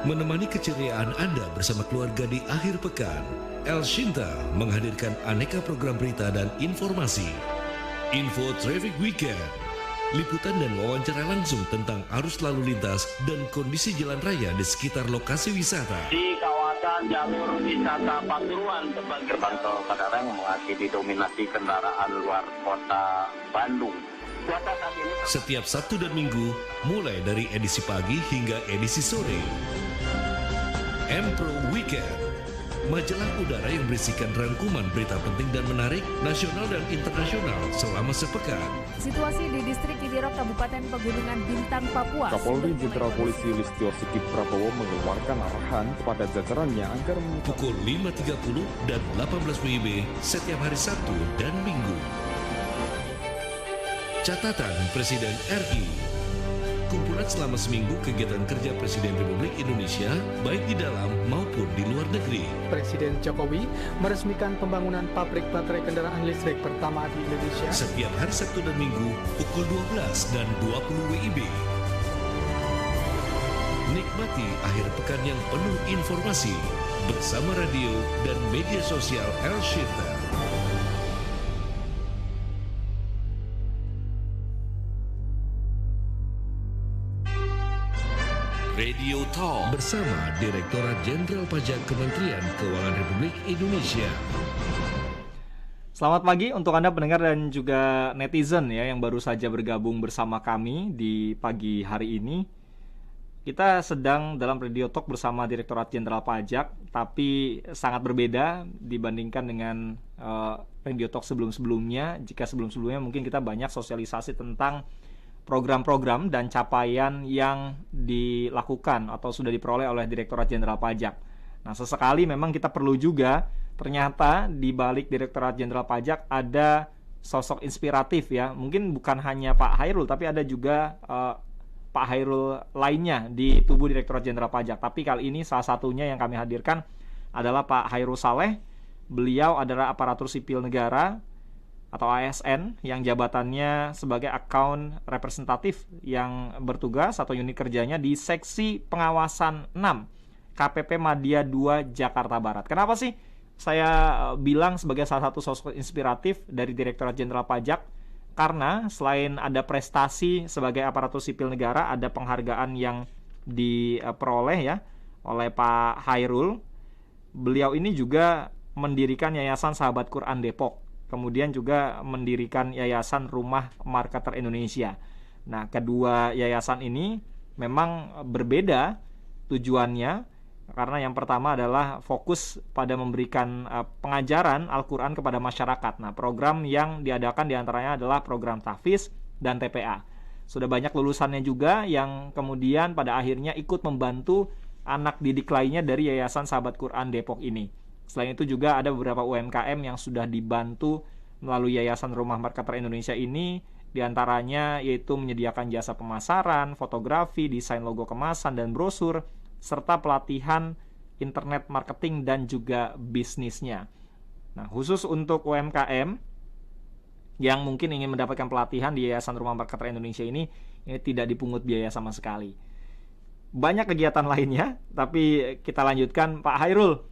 Menemani keceriaan Anda bersama keluarga di akhir pekan, El Shinta menghadirkan aneka program berita dan informasi. Info Traffic Weekend, liputan dan wawancara langsung tentang arus lalu lintas dan kondisi jalan raya di sekitar lokasi wisata. Di kawasan merupakan jalur wisata Pasuruan sebagai Pantau Kadareng masih didominasi kendaraan luar kota Bandung. Cuaca saat ini Setiap Sabtu dan Minggu, mulai dari edisi pagi hingga edisi sore. M-Pro Weekend, majalah udara yang berisikan rangkuman berita penting dan menarik nasional dan internasional selama sepekan. Situasi di distrik Idirok, Kabupaten Pegunungan Bintang, Papua. Kapolri Jenderal Polisi Listio Sigit Prabowo mengeluarkan arahan kepada jajarannya agar Pukul 5.30 dan 18 WIB setiap hari Sabtu dan Minggu. Catatan Presiden RI. Kumpulan selama seminggu kegiatan kerja Presiden Republik Indonesia baik di dalam maupun di luar negeri. Presiden Jokowi meresmikan pembangunan pabrik baterai kendaraan listrik pertama di Indonesia. Setiap hari Sabtu dan Minggu pukul 12 dan 20 WIB. Nikmati akhir pekan yang penuh informasi bersama radio dan media sosial El Shinta. Radio Talk bersama Direktorat Jenderal Pajak Kementerian Keuangan Republik Indonesia. Selamat pagi untuk Anda pendengar dan juga netizen ya yang baru saja bergabung bersama kami di pagi hari ini. Kita sedang dalam Radio Talk bersama Direktorat Jenderal Pajak, tapi sangat berbeda dibandingkan dengan Radio Talk sebelum-sebelumnya. Jika sebelum-sebelumnya mungkin kita banyak sosialisasi tentang program-program dan capaian yang dilakukan atau sudah diperoleh oleh Direktorat Jenderal Pajak. Nah, sesekali memang kita perlu juga, ternyata di balik Direktorat Jenderal Pajak ada sosok inspiratif ya. Mungkin bukan hanya Pak Hairul, tapi ada juga Pak Hairul lainnya di tubuh Direktorat Jenderal Pajak. Tapi kali ini salah satunya yang kami hadirkan adalah Pak Hairul Saleh. Beliau adalah aparatur sipil negara atau ASN yang jabatannya sebagai account representatif yang bertugas atau unit kerjanya di Seksi Pengawasan 6 KPP Madya 2 Jakarta Barat. Kenapa sih saya bilang sebagai salah satu sosok inspiratif dari Direktorat Jenderal Pajak? Karena selain ada prestasi sebagai aparatur sipil negara, ada penghargaan yang diperoleh ya oleh Pak Hairul. Beliau ini juga mendirikan Yayasan Sahabat Quran Depok. Kemudian juga mendirikan Yayasan Rumah Marketer Indonesia. Nah, kedua yayasan ini memang berbeda tujuannya, karena yang pertama adalah fokus pada memberikan pengajaran Al-Quran kepada masyarakat. Nah, program yang diadakan diantaranya adalah program tahfiz dan TPA. Sudah banyak lulusannya juga yang kemudian pada akhirnya ikut membantu anak didik lainnya dari Yayasan Sahabat Quran Depok ini. Selain itu juga ada beberapa UMKM yang sudah dibantu melalui Yayasan Rumah Marketer Indonesia ini, diantaranya yaitu menyediakan jasa pemasaran, fotografi, desain logo kemasan dan brosur, serta pelatihan internet marketing dan juga bisnisnya. Nah, khusus untuk UMKM yang mungkin ingin mendapatkan pelatihan di Yayasan Rumah Marketer Indonesia ini tidak dipungut biaya sama sekali. Banyak kegiatan lainnya, tapi kita lanjutkan. Pak Hairul,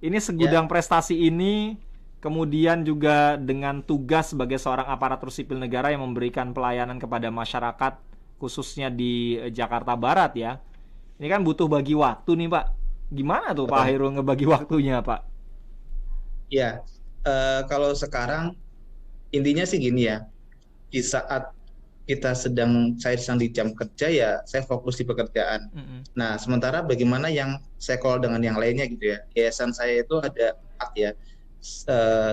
ini segudang prestasi ini, kemudian juga dengan tugas sebagai seorang aparatur sipil negara yang memberikan pelayanan kepada masyarakat, khususnya di Jakarta Barat ya. Ini kan butuh bagi waktu nih Pak. Gimana tuh Pak Hairul ngebagi waktunya Pak? Ya, kalau sekarang intinya sih gini ya. Di saat saya sedang di jam kerja ya, saya fokus di pekerjaan. Nah, sementara bagaimana yang saya call dengan yang lainnya gitu ya. Yayasan saya itu ada 4 ya.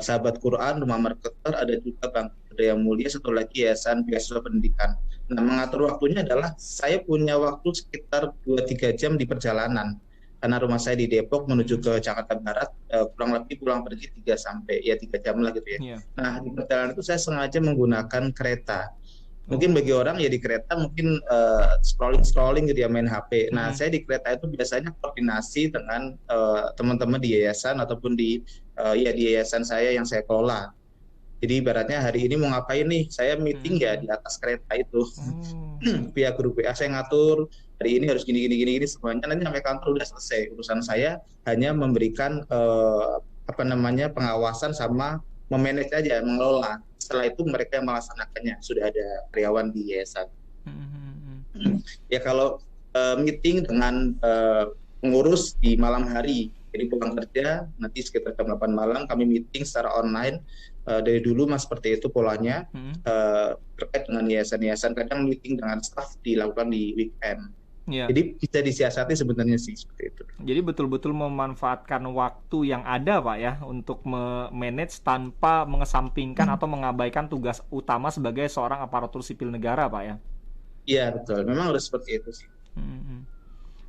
Sahabat Quran, Rumah Marketer, ada juga Bangkit Budaya Mulia, satu lagi Yayasan Beasiswa Pendidikan. Nah, mengatur waktunya adalah saya punya waktu sekitar 2-3 jam di perjalanan. Karena rumah saya di Depok menuju ke Jakarta Barat, kurang lebih pulang pergi 3 jam lah gitu ya. Nah, di perjalanan itu saya sengaja menggunakan kereta. Mungkin bagi orang ya di kereta mungkin scrolling gitu ya, main HP. Nah, saya di kereta itu biasanya koordinasi dengan teman-teman di yayasan ataupun di yayasan saya yang saya kelola. Jadi ibaratnya hari ini mau ngapain nih? Saya meeting ya di atas kereta itu. Via grup WA saya ngatur hari ini harus gini semuanya, nanti sampai kantor udah selesai. Urusan saya hanya memberikan pengawasan sama memanage aja, mengelola. Setelah itu mereka yang melaksanakannya, sudah ada karyawan di yayasan. Ya kalau meeting dengan pengurus di malam hari, Jadi pulang kerja nanti sekitar jam 8 malam kami meeting secara online. Dari dulu Mas seperti itu polanya. Terkait dengan yayasan-yayasan, kadang meeting dengan staff dilakukan di weekend. Iya. Jadi bisa disiasati sebenarnya sih seperti itu. Jadi betul-betul memanfaatkan waktu yang ada Pak ya untuk manage tanpa mengesampingkan atau mengabaikan tugas utama sebagai seorang aparatur sipil negara Pak ya. Iya betul, memang harus seperti itu sih.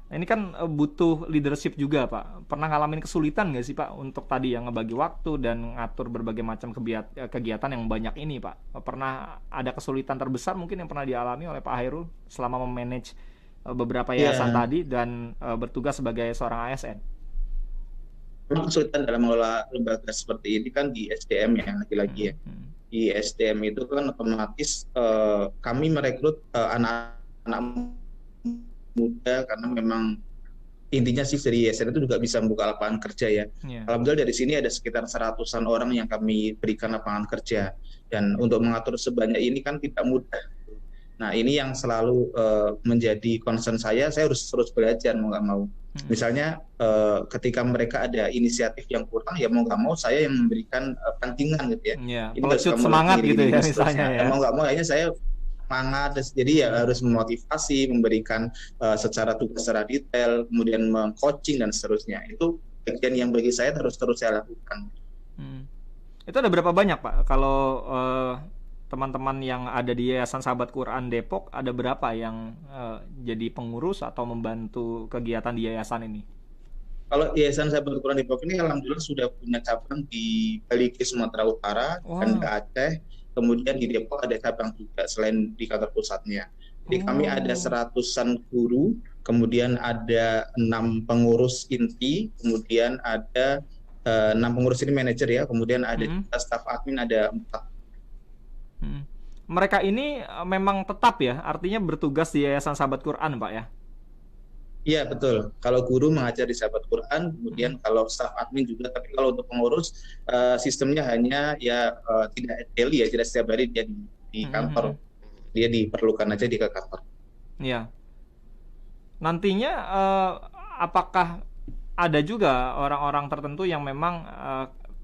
Nah, ini kan butuh leadership juga Pak. Pernah ngalamin kesulitan nggak sih Pak untuk tadi yang ngebagi waktu dan ngatur berbagai macam kegiatan yang banyak ini Pak? Pernah ada kesulitan terbesar mungkin yang pernah dialami oleh Pak Hairul selama memanage beberapa yayasan tadi dan bertugas sebagai seorang ASN? Memang kesulitan dalam mengelola lembaga seperti ini kan di SDM ya, lagi-lagi ya. Di SDM itu kan otomatis kami merekrut anak-anak muda karena memang intinya sih dari yayasan itu juga bisa membuka lapangan kerja ya. Alhamdulillah dari sini ada sekitar 100-an orang yang kami berikan lapangan kerja, dan untuk mengatur sebanyak ini kan tidak mudah. Nah ini yang selalu menjadi concern saya harus terus belajar mau nggak mau. Misalnya ketika mereka ada inisiatif yang kurang, ya mau nggak mau saya yang memberikan pantingan gitu ya. Ini pelecut semangat gitu ya misalnya ya. Mau nggak mau akhirnya saya semangat, jadi ya harus memotivasi, memberikan secara tugas secara detail, kemudian meng-coaching dan seterusnya. Itu bagian yang bagi saya terus saya lakukan. Itu ada berapa banyak Pak kalau teman-teman yang ada di Yayasan Sahabat Quran Depok, ada berapa yang jadi pengurus atau membantu kegiatan di yayasan ini? Kalau Yayasan Sahabat Quran Depok ini alhamdulillah sudah punya cabang di Balike Sumatera Utara dan ke Aceh, kemudian di Depok ada cabang juga selain di kantor pusatnya. Jadi kami ada 100-an guru, kemudian ada 6 pengurus inti, kemudian ada 6 pengurus ini manajer ya, kemudian ada juga staf admin ada 4. Mereka ini memang tetap ya, artinya bertugas di Yayasan Sahabat Quran Pak ya? Iya betul, kalau guru mengajar di Sahabat Quran, kemudian kalau staf admin juga, tapi kalau untuk pengurus sistemnya hanya ya tidak daily ya, tidak setiap hari dia di kantor, dia diperlukan aja di ke kantor. Iya. Nantinya apakah ada juga orang-orang tertentu yang memang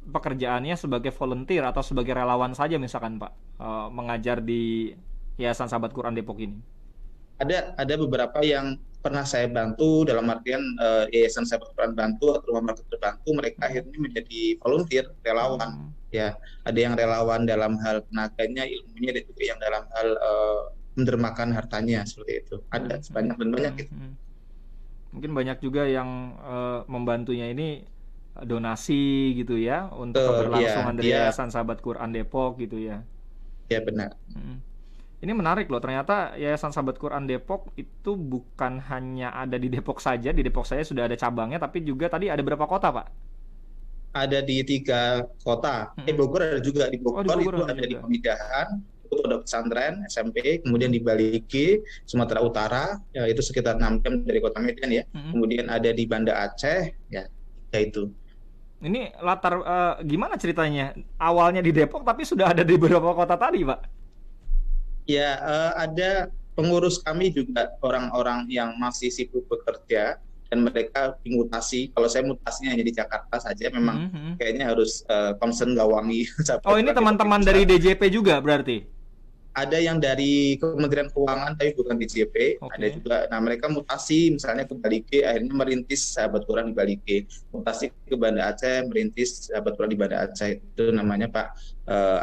pekerjaannya sebagai volunteer atau sebagai relawan saja misalkan Pak, mengajar di Yayasan Sahabat Quran Depok ini? Ada beberapa yang pernah saya bantu, dalam artian Yayasan Sahabat Quran bantu atau rumah mereka terbantu, mereka akhirnya menjadi volunteer, relawan. Ya, ada yang relawan dalam hal tenaganya, ilmunya, dan juga yang dalam hal mendermakan hartanya seperti itu. Ada sebanyak dan banyak gitu. Mungkin banyak juga yang membantunya ini donasi gitu ya untuk keberlangsungan dari Yayasan Sahabat Quran Depok gitu ya. Ya benar. Ini menarik loh, ternyata Yayasan Sahabat Quran Depok itu bukan hanya ada di Depok saja. Di Depok saya sudah ada cabangnya, tapi juga tadi ada berapa kota Pak? Ada di 3 kota. Bogor ada juga, di Bogor, itu ada juga di Pemidahan, itu ada pesantren SMP, kemudian di Balike Sumatera Utara, ya, itu sekitar 6 jam dari kota Medan ya. Kemudian ada di Banda Aceh, ya itu. Ini latar gimana ceritanya? Awalnya di Depok tapi sudah ada di beberapa kota tadi, Pak? Ya, ada pengurus kami juga orang-orang yang masih sibuk bekerja dan mereka dimutasi. Kalau saya mutasinya hanya di Jakarta saja, memang kayaknya harus concern gawangi. Oh, ini teman-teman dari DJP juga berarti? Ada yang dari Kementerian Keuangan tapi bukan DJP, ada juga. Nah, mereka mutasi misalnya ke Balike, akhirnya merintis Sahabat Quran di Balike. Mutasi ke Banda Aceh, merintis Sahabat Quran di Banda Aceh. Itu namanya Pak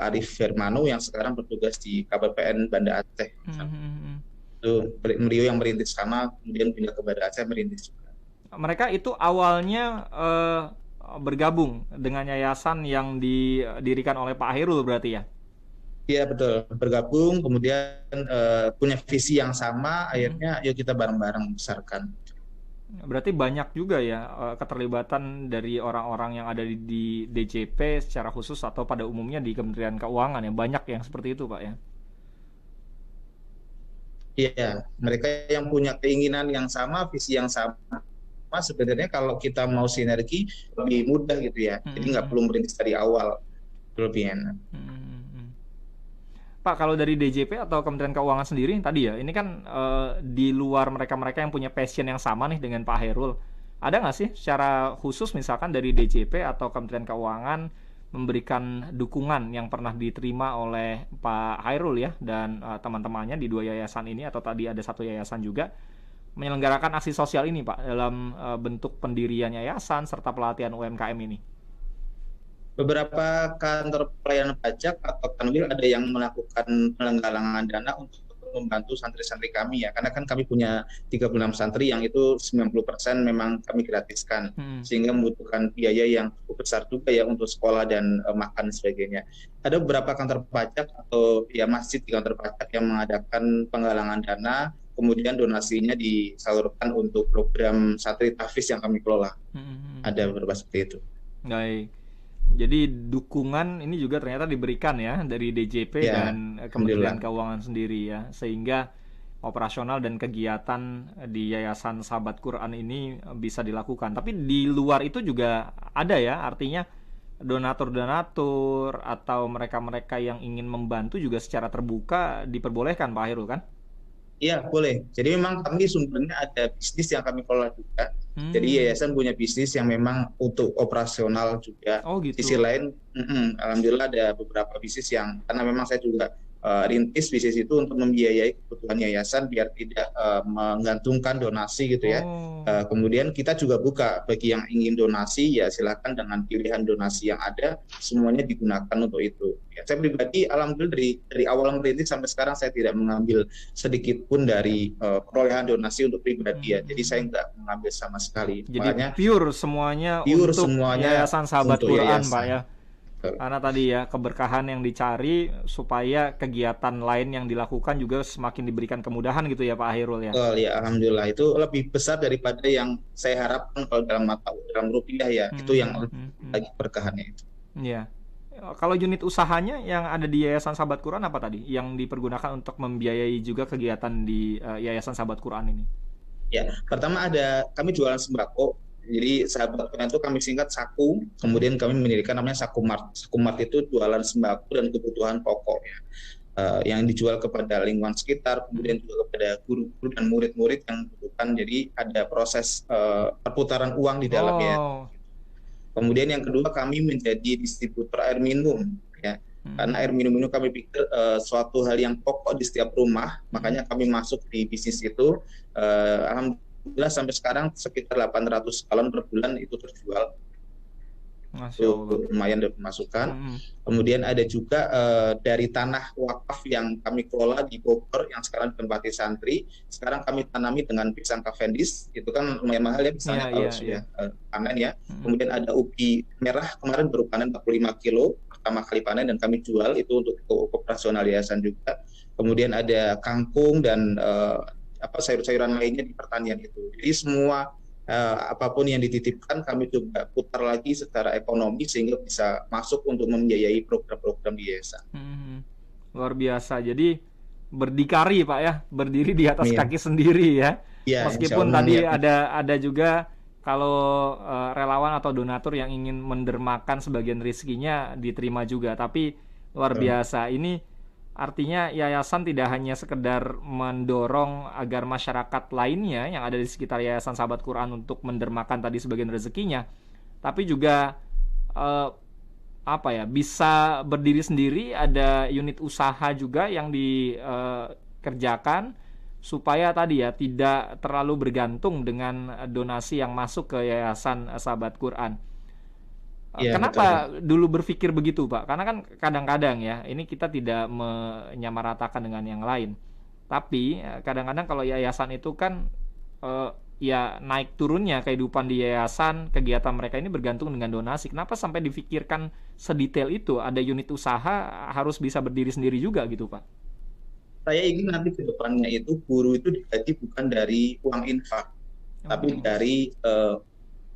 Arif Firmano yang sekarang bertugas di KPPN Banda Aceh. Itu beliau yang merintis sana, kemudian pindah ke Banda Aceh merintis juga. Mereka itu awalnya bergabung dengan yayasan yang didirikan oleh Pak Hairul berarti ya? Iya betul, bergabung, kemudian punya visi yang sama, akhirnya yuk kita bareng-bareng membesarkan. Berarti banyak juga ya keterlibatan dari orang-orang yang ada di DJP secara khusus atau pada umumnya di Kementerian Keuangan ya, banyak yang seperti itu Pak ya? Iya, mereka yang punya keinginan yang sama, visi yang sama. Sebenarnya kalau kita mau sinergi lebih mudah gitu ya, jadi nggak perlu merintis dari awal, lebih enak. Pak, kalau dari DJP atau Kementerian Keuangan sendiri tadi ya, ini kan di luar mereka-mereka yang punya passion yang sama nih dengan Pak Hairul, ada nggak sih secara khusus misalkan dari DJP atau Kementerian Keuangan memberikan dukungan yang pernah diterima oleh Pak Hairul ya dan teman-temannya di 2 yayasan ini, atau tadi ada 1 yayasan juga menyelenggarakan aksi sosial ini Pak dalam bentuk pendirian yayasan serta pelatihan UMKM ini? Beberapa kantor pelayanan pajak atau Kanwil ada yang melakukan penggalangan dana untuk membantu santri-santri kami ya, karena kan kami punya 36 santri yang itu 90% memang kami gratiskan, sehingga membutuhkan biaya yang cukup besar juga ya untuk sekolah dan makan sebagainya. Ada beberapa kantor pajak atau ya masjid di kantor pajak yang mengadakan penggalangan dana, kemudian donasinya disalurkan untuk program santri tahfiz yang kami kelola. Ada beberapa seperti itu. Baik. Jadi dukungan ini juga ternyata diberikan ya dari DJP ya, dan Kementerian Keuangan sendiri ya, sehingga operasional dan kegiatan di Yayasan Sahabat Quran ini bisa dilakukan. Tapi di luar itu juga ada ya, artinya donatur-donatur atau mereka-mereka yang ingin membantu juga secara terbuka diperbolehkan Pak Hairul kan? Iya, boleh. Jadi memang kami sumbernya ada bisnis yang kami kelola juga. Jadi yayasan punya bisnis yang memang untuk operasional juga. Oh gitu. Sisi lain, alhamdulillah ada beberapa bisnis yang, karena memang saya juga rintis bisnis itu untuk membiayai kebutuhan yayasan biar tidak menggantungkan donasi gitu ya. Kemudian kita juga buka bagi yang ingin donasi ya silakan dengan pilihan donasi yang ada, semuanya digunakan untuk itu. Ya, saya pribadi alhamdulillah dari awal merintis sampai sekarang saya tidak mengambil sedikit pun dari perolehan donasi untuk pribadi ya. Jadi saya nggak mengambil sama sekali. Jadi makanya pure semuanya untuk Yayasan Sahabat Quran Pak ya. Karena tadi ya keberkahan yang dicari supaya kegiatan lain yang dilakukan juga semakin diberikan kemudahan gitu ya Pak Hairul ya. Oh ya, alhamdulillah itu lebih besar daripada yang saya harapkan kalau dalam rupiah ya. Itu yang lagi berkahannya itu. Iya. Kalau unit usahanya yang ada di Yayasan Sahabat Quran apa tadi yang dipergunakan untuk membiayai juga kegiatan di Yayasan Sahabat Quran ini? Ya, pertama kami jualan sembako. Jadi Sahabat Quran itu kami singkat Saku, kemudian kami mendirikan namanya Sakumart. Sakumart itu jualan sembako dan kebutuhan pokok ya, yang dijual kepada lingkungan sekitar, kemudian juga kepada guru-guru dan murid-murid yang membutuhkan. Jadi ada proses perputaran uang di dalamnya. Kemudian yang kedua kami menjadi distributor air minum ya. Karena air minum ini kami pikir suatu hal yang pokok di setiap rumah, makanya kami masuk di bisnis itu. Alhamdulillah sampai sekarang sekitar 800 galon per bulan itu terjual. Lumayan dari pemasukan. Kemudian ada juga dari tanah wakaf yang kami kelola di Bogor yang sekarang ditempati santri. Sekarang kami tanami dengan pisang Cavendish. Itu kan lumayan mahal ya pisangnya kalau sudah panen ya. Kemudian ada ubi merah kemarin baru panen 45 kilo pertama kali panen dan kami jual itu untuk operasional yayasan juga. Kemudian ada kangkung dan sayur-sayuran lainnya di pertanian itu. Jadi semua apapun yang dititipkan kami coba putar lagi secara ekonomi sehingga bisa masuk untuk membiayai program-program di yayasan. Luar biasa. Jadi berdikari Pak ya, berdiri di atas kaki sendiri ya. Meskipun tadi ada juga kalau relawan atau donatur yang ingin mendermakan sebagian rezekinya diterima juga, tapi luar biasa. Ini artinya yayasan tidak hanya sekedar mendorong agar masyarakat lainnya yang ada di sekitar Yayasan Sahabat Quran untuk mendermakan tadi sebagian rezekinya, tapi juga bisa berdiri sendiri, ada unit usaha juga yang dikerjakan supaya tadi ya tidak terlalu bergantung dengan donasi yang masuk ke Yayasan Sahabat Quran. Kenapa dulu berpikir begitu Pak? Karena kan kadang-kadang ya, ini kita tidak menyamaratakan dengan yang lain. Tapi kadang-kadang kalau yayasan itu kan ya naik turunnya kehidupan di yayasan, kegiatan mereka ini bergantung dengan donasi. Kenapa sampai difikirkan sedetail itu, ada unit usaha harus bisa berdiri sendiri juga gitu Pak? Saya ingin nanti ke depannya itu guru itu digaji bukan dari uang infak, tapi dari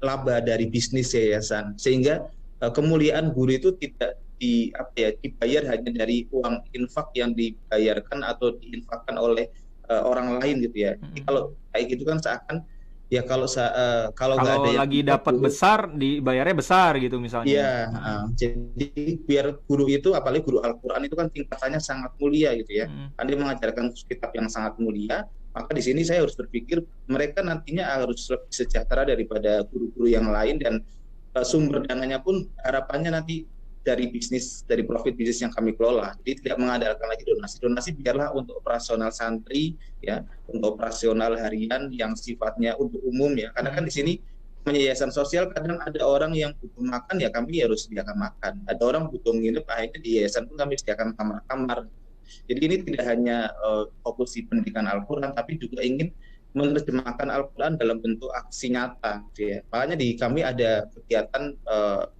laba dari bisnis yayasan, sehingga kemuliaan guru itu tidak dibayar hanya dari uang infak yang dibayarkan atau diinfakkan oleh orang lain gitu ya. Jadi kalau kayak gitu kan seakan ya kalau nggak ada yang lagi dapat besar dibayarnya besar gitu misalnya. Iya, jadi biar guru itu, apalagi guru Al-Quran itu kan tingkatannya sangat mulia gitu ya. Dia mengajarkan kitab yang sangat mulia, Maka di sini saya harus berpikir mereka nantinya harus lebih sejahtera daripada guru-guru yang lain, dan sumber dananya pun harapannya nanti dari bisnis, dari profit bisnis yang kami kelola. Jadi tidak mengandalkan lagi donasi biarlah untuk operasional santri ya, untuk operasional harian yang sifatnya untuk umum ya. Karena kan di sini yayasan sosial kadang ada orang yang butuh makan ya kami harus sediakan makan. Ada orang butuh nginep, akhirnya di yayasan pun kami sediakan kamar-kamar. Jadi ini tidak hanya fokus di pendidikan Al-Quran, tapi juga ingin menerjemahkan Al-Quran dalam bentuk aksi nyata. Ya. Makanya di kami ada kegiatan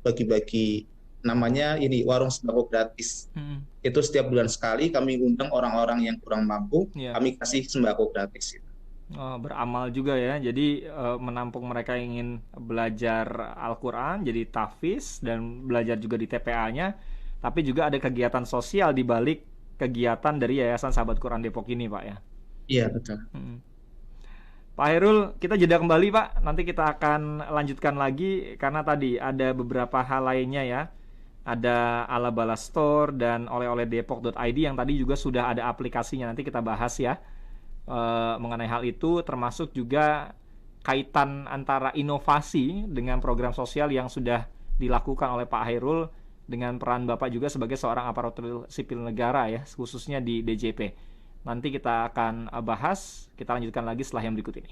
bagi-bagi namanya ini warung sembako gratis. Itu setiap bulan sekali kami undang orang-orang yang kurang mampu, kami kasih sembako gratis. Beramal juga ya, jadi menampung mereka yang ingin belajar Al-Quran, jadi tahfiz dan belajar juga di TPA-nya, tapi juga ada kegiatan sosial di balik kegiatan dari Yayasan Sahabat Quran Depok ini, Pak ya? Iya, betul. Pak Hairul, kita jeda kembali Pak, nanti kita akan lanjutkan lagi, karena tadi ada beberapa hal lainnya ya, ada Alabala Store dan oleh-oleh-depok.id yang tadi juga sudah ada aplikasinya, nanti kita bahas ya. Mengenai hal itu, termasuk juga kaitan antara inovasi dengan program sosial yang sudah dilakukan oleh Pak Hairul dengan peran Bapak juga sebagai seorang aparatur sipil negara ya, khususnya di DJP. Nanti kita akan bahas, kita lanjutkan lagi setelah yang berikut ini.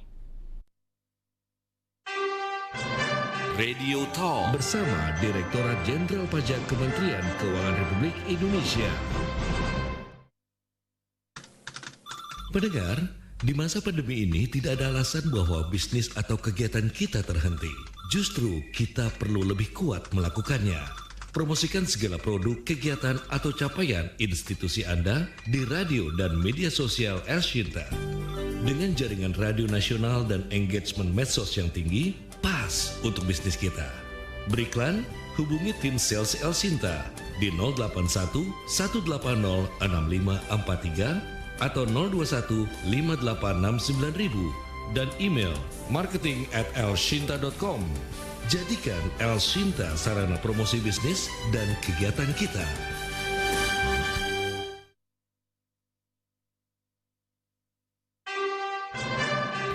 Radio Talk bersama Direktorat Jenderal Pajak Kementerian Keuangan Republik Indonesia. Pendengar, di masa pandemi ini tidak ada alasan bahwa bisnis atau kegiatan kita terhenti. Justru kita perlu lebih kuat melakukannya. Promosikan segala produk, kegiatan, atau capaian institusi Anda di radio dan media sosial El Shinta. Dengan jaringan radio nasional dan engagement medsos yang tinggi, pas untuk bisnis kita. Beriklan, hubungi tim sales El Shinta di 081 180 6543 atau 021 5869000 dan email marketing@elshinta.com. Jadikan El Shinta sarana promosi bisnis dan kegiatan kita.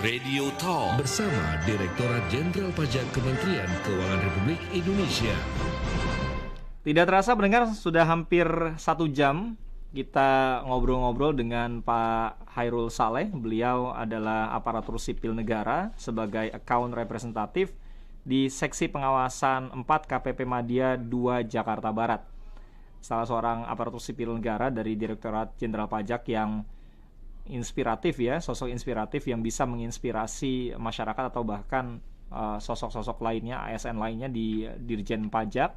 Radio Talk bersama Direktorat Jenderal Pajak Kementerian Keuangan Republik Indonesia. Tidak terasa pendengar, sudah hampir 1 jam kita ngobrol-ngobrol dengan Pak Hairul Saleh. Beliau adalah aparatur sipil negara sebagai account representatif di Seksi Pengawasan 4 KPP Madya 2 Jakarta Barat. Salah seorang aparatur sipil negara dari Direktorat Jenderal Pajak yang inspiratif ya, sosok inspiratif yang bisa menginspirasi masyarakat atau bahkan sosok-sosok lainnya, ASN lainnya di Dirjen Pajak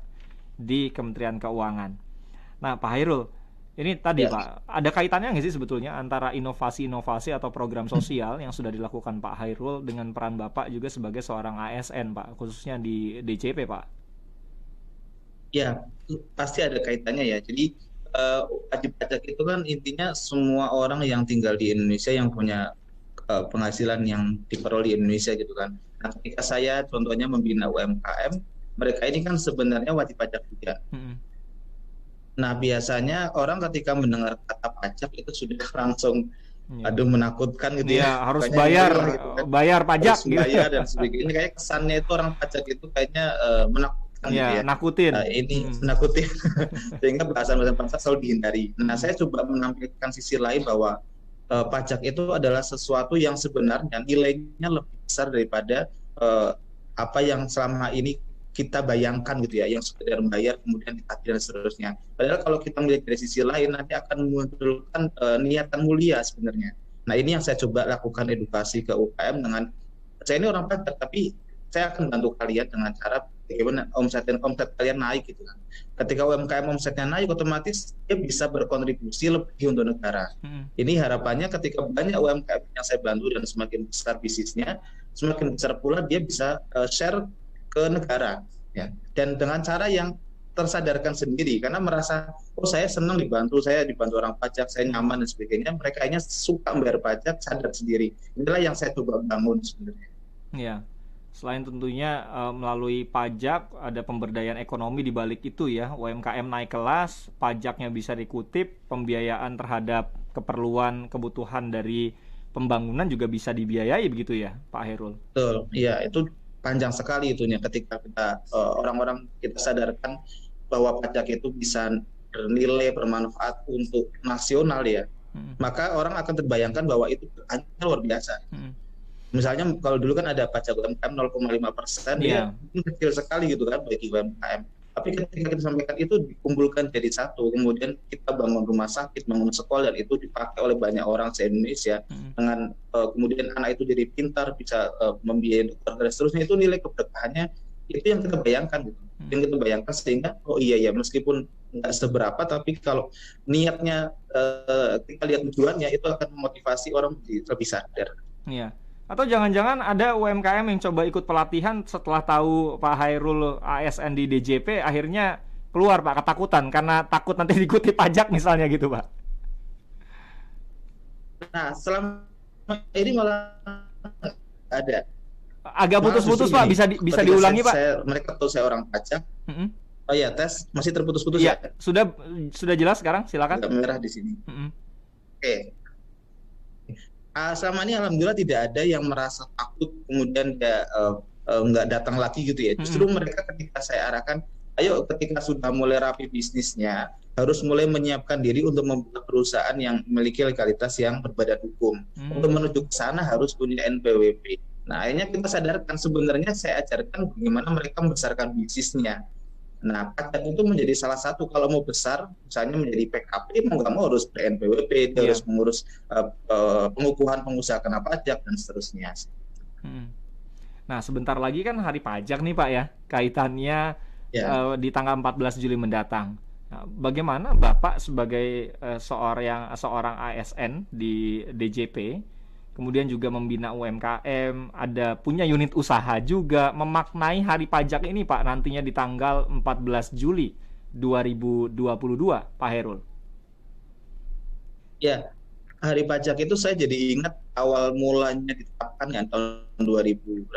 di Kementerian Keuangan. Nah, Pak Hairul, ini tadi Pak, ada kaitannya nggak sih sebetulnya antara inovasi-inovasi atau program sosial yang sudah dilakukan Pak Hairul dengan peran Bapak juga sebagai seorang ASN Pak, khususnya di DJP Pak? Ya, pasti ada kaitannya ya. Jadi wajib pajak itu kan intinya semua orang yang tinggal di Indonesia yang punya penghasilan yang diperoleh di Indonesia gitu kan. Nah, ketika saya contohnya membina UMKM, mereka ini kan sebenarnya wajib pajak juga. Nah, biasanya orang ketika mendengar kata pajak itu sudah langsung menakutkan gitu ya. Harus bayar gitu kan. Bayar pajak harus bayar dan sebagainya. Kayak kesannya itu orang pajak itu kayaknya menakutkan gitu ya. Nakutin. Menakutin. Sehingga bahasan-bahasan pajak selalu dihindari. Nah, saya coba menampilkan sisi lain bahwa pajak itu adalah sesuatu yang sebenarnya nilainya lebih besar daripada apa yang selama ini kita bayangkan gitu ya, yang sekedar membayar kemudian ditagih dan seterusnya. Padahal kalau kita melihat dari sisi lain nanti akan memunculkan niatan mulia sebenarnya. Nah, ini yang saya coba lakukan edukasi ke UKM dengan saya ini orang pajak tapi saya akan bantu kalian dengan cara bagaimana omset kalian naik gitu kan. Ketika UMKM omsetnya naik, otomatis dia bisa berkontribusi lebih untuk negara. Ini harapannya ketika banyak UMKM yang saya bantu dan semakin besar bisnisnya, semakin besar pula dia bisa share ke negara ya, dan dengan cara yang tersadarkan sendiri karena merasa saya senang dibantu orang pajak, saya nyaman dan sebagainya. Mereka hanya suka membayar pajak, sadar sendiri. Inilah yang saya coba bangun sebenarnya. Ya, selain tentunya melalui pajak ada pemberdayaan ekonomi di balik itu ya, UMKM naik kelas, pajaknya bisa dikutip, pembiayaan terhadap keperluan kebutuhan dari pembangunan juga bisa dibiayai begitu ya, Pak Hairul? Betul, iya itu panjang sekali itunya ketika kita orang-orang kita sadarkan bahwa pajak itu bisa bernilai bermanfaat untuk nasional ya, maka orang akan terbayangkan bahwa itu hanya luar biasa. Misalnya kalau dulu kan ada pajak UMKM 0,5%, ya kecil sekali gitu kan bagi UMKM. Tapi ketika kita sampaikan itu dikumpulkan jadi satu, kemudian kita bangun rumah sakit, bangun sekolah, dan itu dipakai oleh banyak orang se-Indonesia, dengan kemudian anak itu jadi pintar, bisa membiayai dokter dan seterusnya, itu nilai keberkahannya itu yang kita bayangkan gitu. Yang kita bayangkan sehingga oh iya ya meskipun nggak seberapa, tapi kalau niatnya kita lihat tujuannya itu akan memotivasi orang lebih sadar. Iya. Atau jangan-jangan ada UMKM yang coba ikut pelatihan setelah tahu Pak Hairul ASN di DJP, akhirnya keluar Pak ketakutan karena takut nanti diikuti pajak misalnya gitu Pak. Nah selama ini malah ada. Agak putus-putus Pak, bisa diulangi Pak. Mereka tahu saya orang pajak. Oh iya, tes masih terputus-putus ya. Sudah jelas sekarang, silakan. Agak merah di sini. Oke. Selama ini alhamdulillah tidak ada yang merasa takut kemudian dia nggak datang lagi gitu ya. Justru mereka ketika saya arahkan, ayo ketika sudah mulai rapi bisnisnya, harus mulai menyiapkan diri untuk membuat perusahaan yang memiliki legalitas yang berbadan hukum. Untuk menuju ke sana harus punya NPWP. Nah akhirnya kita sadarkan, sebenarnya saya ajarkan bagaimana mereka membesarkan bisnisnya. Nah, pajak itu menjadi salah satu, kalau mau besar, misalnya menjadi PKP, mau nggak mau harus NPWP, harus mengurus pengukuhan pengusaha kena pajak, dan seterusnya. Nah, sebentar lagi kan hari pajak nih Pak ya, kaitannya di tanggal 14 Juli mendatang. Nah, bagaimana Bapak sebagai seorang ASN di DJP, kemudian juga membina UMKM, ada punya unit usaha juga, memaknai hari pajak ini Pak nantinya di tanggal 14 Juli 2022 Pak Hairul? Ya, hari pajak itu saya jadi ingat awal mulanya ditetapkan kan tahun 2018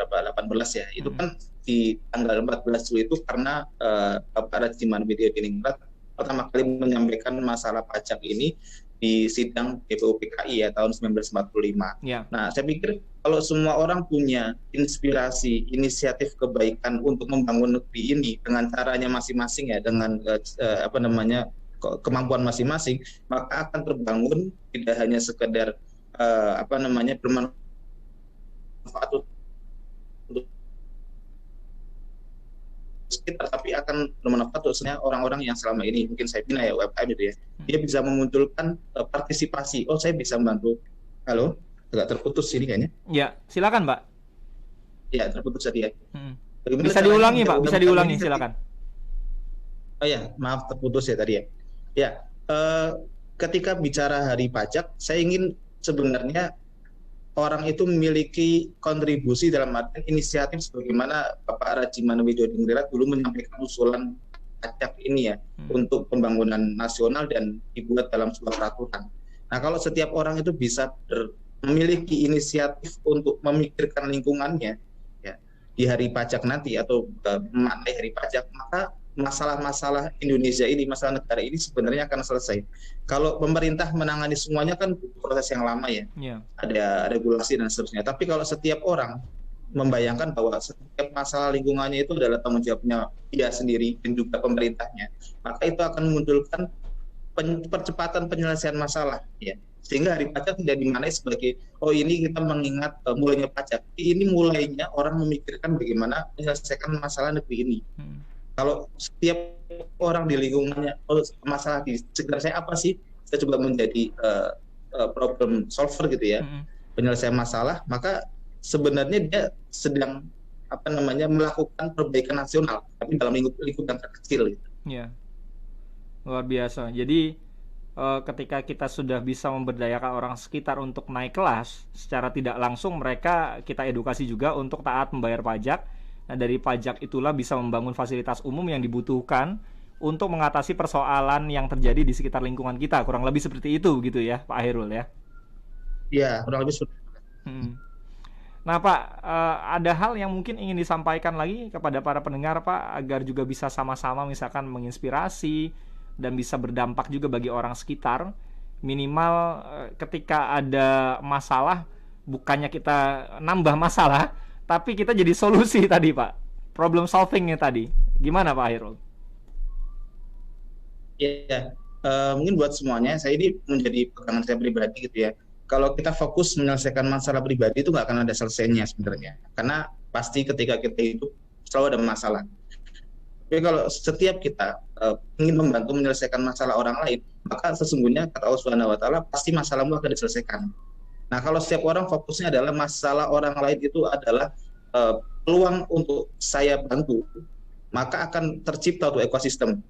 ya. Itu kan di tanggal 14 Juli itu karena Bapak Rajiman Widya Diningrat pertama kali menyampaikan masalah pajak ini di sidang DPUPKI ya tahun 1945. Nah, saya pikir kalau semua orang punya inspirasi, inisiatif kebaikan untuk membangun negeri ini dengan caranya masing-masing ya, dengan kemampuan masing-masing, maka akan terbangun tidak hanya sekedar bermanfaat untuk sekitar, tapi akan bermanfaat khususnya orang-orang yang selama ini mungkin saya bina ya UMKM itu ya, dia bisa memunculkan partisipasi. Oh saya bisa membantu. Halo, agak terputus ini kayaknya. Ya silakan Pak. Ya terputus tadi ya. Bisa diulangi Pak, bisa diulangi silakan. Oh ya maaf terputus ya tadi ya. Ya ketika bicara hari pajak, saya ingin sebenarnya orang itu memiliki kontribusi dalam arti inisiatif sebagaimana Bapak Rajiman Widya Diningrat dulu menyampaikan usulan pajak ini ya untuk pembangunan nasional dan dibuat dalam sebuah peraturan. Nah kalau setiap orang itu bisa memiliki inisiatif untuk memikirkan lingkungannya ya di hari pajak nanti atau memaknai hari pajak, maka masalah-masalah Indonesia ini, masalah negara ini sebenarnya akan selesai. Kalau pemerintah menangani semuanya kan proses yang lama ya, ada regulasi dan seterusnya. Tapi kalau setiap orang membayangkan bahwa setiap masalah lingkungannya itu adalah tanggung jawabnya dia sendiri dan juga pemerintahnya, maka itu akan memunculkan percepatan penyelesaian masalah ya. Sehingga hari pajak tidak dimaknai sebagai oh ini kita mengingat mulainya pajak. Ini mulainya orang memikirkan bagaimana menyelesaikan masalah negeri ini. Kalau setiap orang di lingkungannya, oh masalah di sekitar saya apa sih? Saya coba menjadi problem solver gitu ya, penyelesaian masalah, maka sebenarnya dia sedang melakukan perbaikan nasional, tapi dalam lingkup yang terkecil. Gitu. Ya, luar biasa. Jadi ketika kita sudah bisa memberdayakan orang sekitar untuk naik kelas, secara tidak langsung mereka kita edukasi juga untuk taat membayar pajak. Nah, dari pajak itulah bisa membangun fasilitas umum yang dibutuhkan untuk mengatasi persoalan yang terjadi di sekitar lingkungan kita. Kurang lebih seperti itu gitu ya Pak Hairul ya? Iya, kurang lebih seperti itu. Nah Pak, ada hal yang mungkin ingin disampaikan lagi kepada para pendengar Pak, agar juga bisa sama-sama misalkan menginspirasi dan bisa berdampak juga bagi orang sekitar. Minimal ketika ada masalah, bukannya kita nambah masalah, tapi kita jadi solusi tadi Pak. Problem solvingnya tadi. Gimana Pak Hairul? Ya, mungkin buat semuanya, saya ini menjadi pegangan saya pribadi gitu ya. Kalau kita fokus menyelesaikan masalah pribadi itu nggak akan ada selesainya sebenarnya. Karena pasti ketika kita hidup selalu ada masalah. Tapi kalau setiap kita ingin membantu menyelesaikan masalah orang lain, maka sesungguhnya kata Allah Subhanahu wa Ta'ala pasti masalahmu akan diselesaikan. Nah, kalau setiap orang fokusnya adalah masalah orang lain itu adalah peluang untuk saya bantu, maka akan tercipta tuh ekosistem.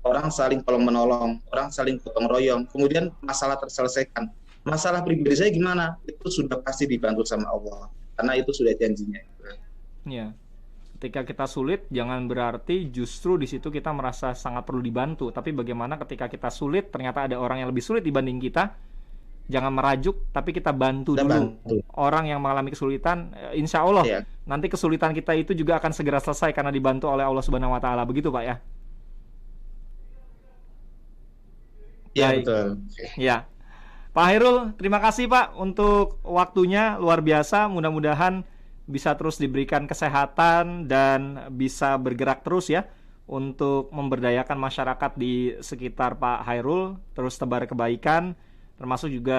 Orang saling tolong menolong, orang saling gotong royong, kemudian masalah terselesaikan. Masalah pribadi saya gimana? Itu sudah pasti dibantu sama Allah, karena itu sudah janjinya. Ya. Ketika kita sulit, jangan berarti justru di situ kita merasa sangat perlu dibantu. Tapi bagaimana ketika kita sulit, ternyata ada orang yang lebih sulit dibanding kita, jangan merajuk, tapi kita bantu dulu. Orang yang mengalami kesulitan, insya Allah nanti kesulitan kita itu juga akan segera selesai karena dibantu oleh Allah Subhanahu Wa Taala. Begitu Pak ya? Ya betul. Ya, Pak Hairul, terima kasih Pak untuk waktunya, luar biasa. Mudah-mudahan bisa terus diberikan kesehatan dan bisa bergerak terus ya untuk memberdayakan masyarakat di sekitar Pak Hairul, terus tebar kebaikan, termasuk juga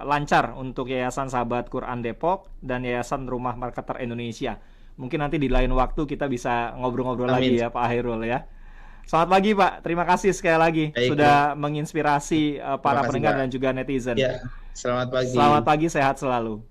lancar untuk Yayasan Sahabat Quran Depok dan Yayasan Rumah Marketer Indonesia. Mungkin nanti di lain waktu kita bisa ngobrol-ngobrol lagi ya Pak Hairul ya. Selamat pagi Pak, terima kasih sekali lagi sudah menginspirasi para pendengar dan juga netizen. Ya, selamat pagi. Selamat pagi, sehat selalu.